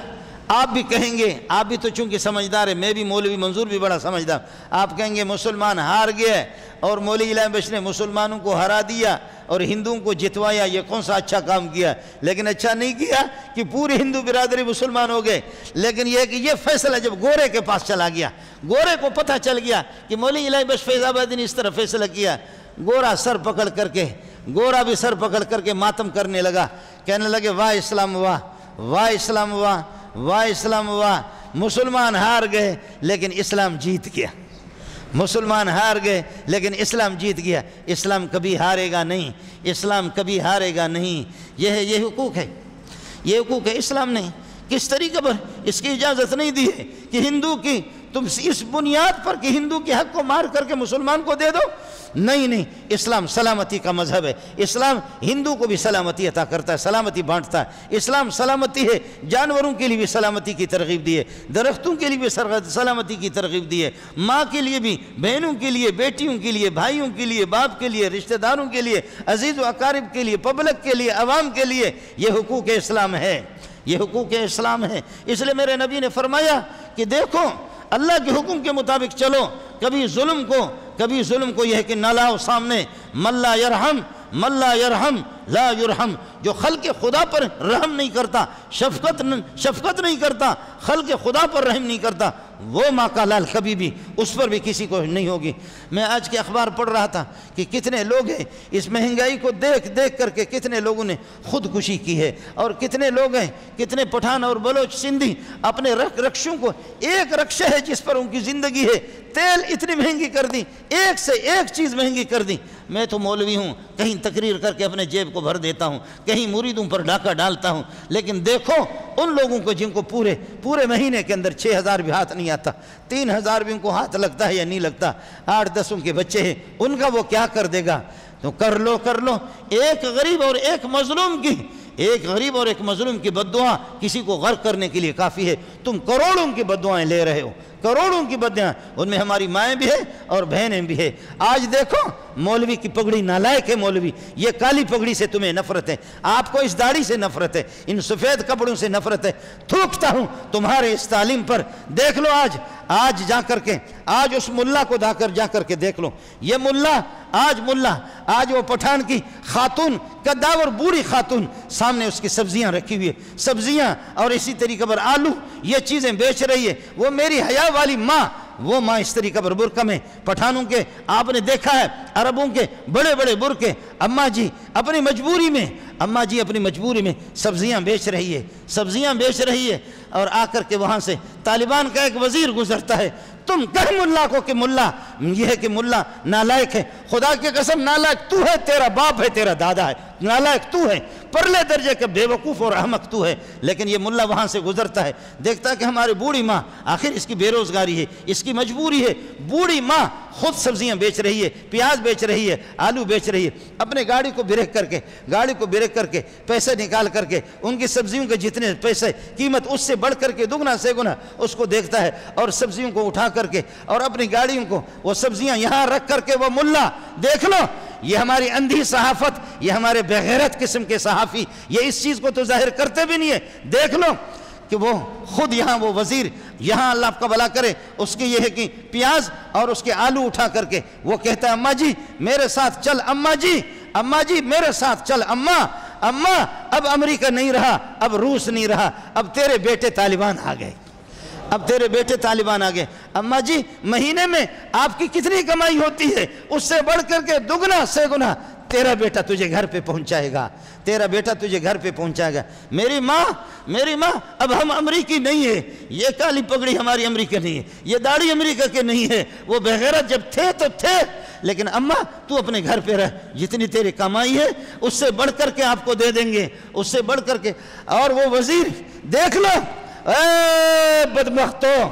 آپ بھی کہیں گے، آپ بھی تو چونکہ سمجھدار ہے، میں بھی مولوی منظور بھی بڑا سمجھدار، آپ کہیں گے مسلمان ہار گئے اور مولوی الہی بخش نے مسلمانوں کو ہرا دیا اور ہندوؤں کو جتوایا، یہ کون سا اچھا کام کیا؟ لیکن اچھا نہیں کیا کہ پوری ہندو برادری مسلمان ہو گئے، لیکن یہ کہ یہ فیصلہ جب گورے کے پاس چلا گیا، گورے کو پتہ چل گیا کہ مولوی الہی بخش فیض آبادی نے اس طرح فیصلہ کیا، گورا سر پکڑ کر کے، گورا بھی سر پکڑ کر کے ماتم کرنے لگا، کہنے لگے واہ اسلام واہ، واہ اسلام واہ، واہ اسلام واہ۔ مسلمان ہار گئے لیکن اسلام جیت گیا، مسلمان ہار گئے لیکن اسلام جیت گیا۔ اسلام کبھی ہارے گا نہیں، اسلام کبھی ہارے گا نہیں، یہ حقوق ہے، یہ حقوق ہے۔ اسلام نے کس طریقے پر اس کی اجازت نہیں دی ہے کہ ہندو کی تم اس بنیاد پر کہ ہندو کے حق کو مار کر کے مسلمان کو دے دو، نہیں، اسلام سلامتی کا مذہب ہے، اسلام ہندو کو بھی سلامتی عطا کرتا ہے، سلامتی بانٹتا ہے، اسلام سلامتی ہے، جانوروں کے لیے بھی سلامتی کی ترغیب دی ہے، درختوں کے لیے بھی سلامتی کی ترغیب دی ہے، ماں کے لیے بھی، بہنوں کے لیے، بیٹیوں کے لیے، بھائیوں کے لیے، باپ کے لیے، رشتہ داروں کے لیے، عزیز و اقارب کے لیے، پبلک کے لیے، عوام کے لیے، یہ حقوق اسلام ہے، یہ حقوق اسلام ہے۔ اس لیے میرے نبی نے فرمایا کہ دیکھو اللہ کے حکم کے مطابق چلو، کبھی ظلم کو یہ ہے کہ نہ لاؤ سامنے، من لا یرحم لا یرحم، جو خلق خدا پر رحم نہیں کرتا، شفقت نہیں کرتا، خلق خدا پر رحم نہیں کرتا، وہ ماں کا لال کبھی بھی اس پر بھی کسی کو نہیں ہوگی۔ میں آج کے اخبار پڑھ رہا تھا کہ کتنے لوگ ہیں اس مہنگائی کو دیکھ کر کے کتنے لوگوں نے خودکشی کی ہے، اور کتنے لوگ ہیں، کتنے پٹھان اور بلوچ سندھی اپنے رکشوں کو، ایک رکشہ ہے جس پر ان کی زندگی ہے، تیل اتنی مہنگی کر دی، ایک سے ایک چیز مہنگی کر دی۔ میں تو مولوی ہوں، کہیں تقریر کر کے اپنے جیب کو بھر دیتا ہوں، کہیں مریدوں پر ڈاکہ ڈالتا ہوں، لیکن دیکھو ان لوگوں کو جن کو پورے مہینے کے اندر 6,000 بھی ہاتھ نہیں آتا، 3,000 بھی ان کو ہاتھ لگتا ہے یا نہیں لگتا، 8-10 ان کے بچے ہیں، ان کا وہ کیا کر دے گا؟ تو کر لو۔ ایک غریب اور ایک مظلوم کی بد دعا کسی کو غرق کرنے کے لیے کافی ہے، تم کروڑوں کی بد دعائیں لے رہے ہو، کروڑوں کی بدیاں، ان میں ہماری مائیں بھی ہیں اور بہنیں بھی ہیں۔ آج دیکھو مولوی کی پگڑی نالائق ہے، مولوی یہ کالی پگڑی سے تمہیں نفرت ہے، آپ کو اس داڑھی سے نفرت ہے، ان سفید کپڑوں سے نفرت ہے۔ تھوکتا ہوں تمہارے اس تعلیم پر۔ دیکھ لو آج جا کر کے، آج اس ملا کو جا کر کے دیکھ لو، یہ ملا آج وہ پٹھان کی خاتون، کداور بوڑھی خاتون، سامنے اس کی سبزیاں رکھی ہوئی ہے، سبزیاں اور اسی طریقے پر آلو، یہ چیزیں بیچ رہی ہے۔ وہ میری حیا والی ماں، وہ ماں اس طریقے پر برقع میں، پٹھانوں کے آپ نے دیکھا ہے، عربوں کے بڑے بڑے برقعے، اماں جی اپنی مجبوری میں سبزیاں بیچ رہی ہے، اور آ کر کے وہاں سے طالبان کا ایک وزیر گزرتا ہے۔ تم کہہ ملا کو کہ ملا، یہ ہے کہ ملا نالائق ہے، خدا کی قسم نالائق تو ہے، تیرا باپ ہے، تیرا دادا ہے، نالائق تو ہے، پرلے درجے کا بے وقوف اور احمق تو ہے۔ لیکن یہ ملا وہاں سے گزرتا ہے، دیکھتا ہے کہ ہماری بوڑھی ماں، آخر اس کی بے روزگاری ہے، اس کی مجبوری ہے، بوڑھی ماں خود سبزیاں بیچ رہی ہے، پیاز بیچ رہی ہے، آلو بیچ رہی ہے، اپنے گاڑی کو بریک کر کے پیسے نکال کر کے ان کی سبزیوں کے جتنے پیسے قیمت اس سے بڑھ کر کے دگنا سے گنا اس کو دیکھتا ہے، اور سبزیوں کو اٹھا کر کے اور اپنی گاڑیوں کو وہ سبزیاں یہاں رکھ کر کے وہ ملا، دیکھ لو یہ ہماری اندھی صحافت، یہ ہمارے بغیرت قسم کے صحافی، یہ اس چیز کو تو ظاہر کرتے بھی نہیں ہے۔ دیکھ لو کہ وہ خود یہاں وہ وزیر، یہاں اللہ آپ کا بھلا کرے، اس کی یہ ہے کہ پیاز اور اس کے آلو اٹھا کر کے وہ کہتا ہے اماں جی میرے ساتھ چل، اماں جی میرے ساتھ چل، اماں اب امریکہ نہیں رہا، اب روس نہیں رہا، اب تیرے بیٹے طالبان آ گئے، اماں جی مہینے میں آپ کی کتنی کمائی ہوتی ہے، اس سے بڑھ کر کے دگنا سے گنا تیرا بیٹا تجھے گھر پہ پہنچائے گا۔ میری ماں اب ہم امریکی نہیں ہے، یہ کالی پگڑی ہماری امریکہ نہیں ہے، یہ داڑھی امریکہ کے نہیں ہے، وہ بغیرت جب تھے تو تھے، لیکن اماں تو اپنے گھر پہ رہ، جتنی تیری کمائی ہے اس سے بڑھ کر کے آپ کو دے دیں گے، اس سے بڑھ کر کے۔ اور وہ وزیر دیکھ لو، اے بدبختو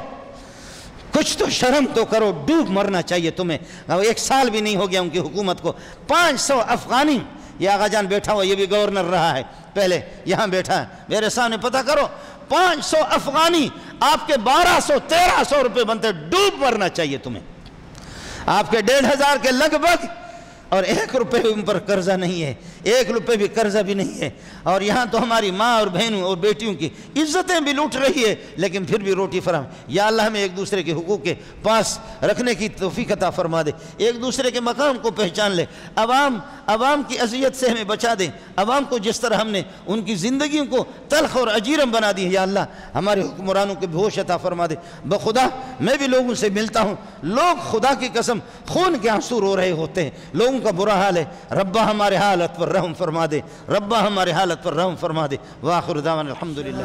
کچھ تو شرم تو کرو، ڈوب مرنا چاہیے تمہیں۔ 1 سال بھی نہیں ہو گیا ان کی حکومت کو، 500 افغانی، یہ آغا جان بیٹھا ہوا، یہ بھی گورنر رہا ہے پہلے، یہاں بیٹھا ہے میرے سامنے، پتہ کرو 500 افغانی آپ کے 1200-1300 روپے بنتے، ڈوب مرنا چاہیے تمہیں۔ آپ کے 1500 کے لگ بھگ، اور 1 روپے ان پر قرضہ نہیں ہے، 1 روپے بھی قرضہ بھی نہیں ہے، اور یہاں تو ہماری ماں اور بہنوں اور بیٹیوں کی عزتیں بھی لوٹ رہی ہے، لیکن پھر بھی روٹی فراہم۔ یا اللہ ہمیں ایک دوسرے کے حقوق کے پاس رکھنے کی توفیق عطا فرما دے، ایک دوسرے کے مقام کو پہچان لے، عوام کی اذیت سے ہمیں بچا دے، عوام کو جس طرح ہم نے ان کی زندگیوں کو تلخ اور اجیرم بنا دی ہے، یا اللہ ہمارے حکمرانوں کے ہوش عطا فرما دے۔ بخدا میں بھی لوگوں سے ملتا ہوں، لوگ خدا کی قسم خون کے آنسو رو رہے ہوتے ہیں، لوگوں کا برا حال ہے، ربا ہمارے حالت پر رحم فرما دے، ربا ہمارے حالت پر رحم فرما دے۔ وآخر دعوانا الحمدللہ۔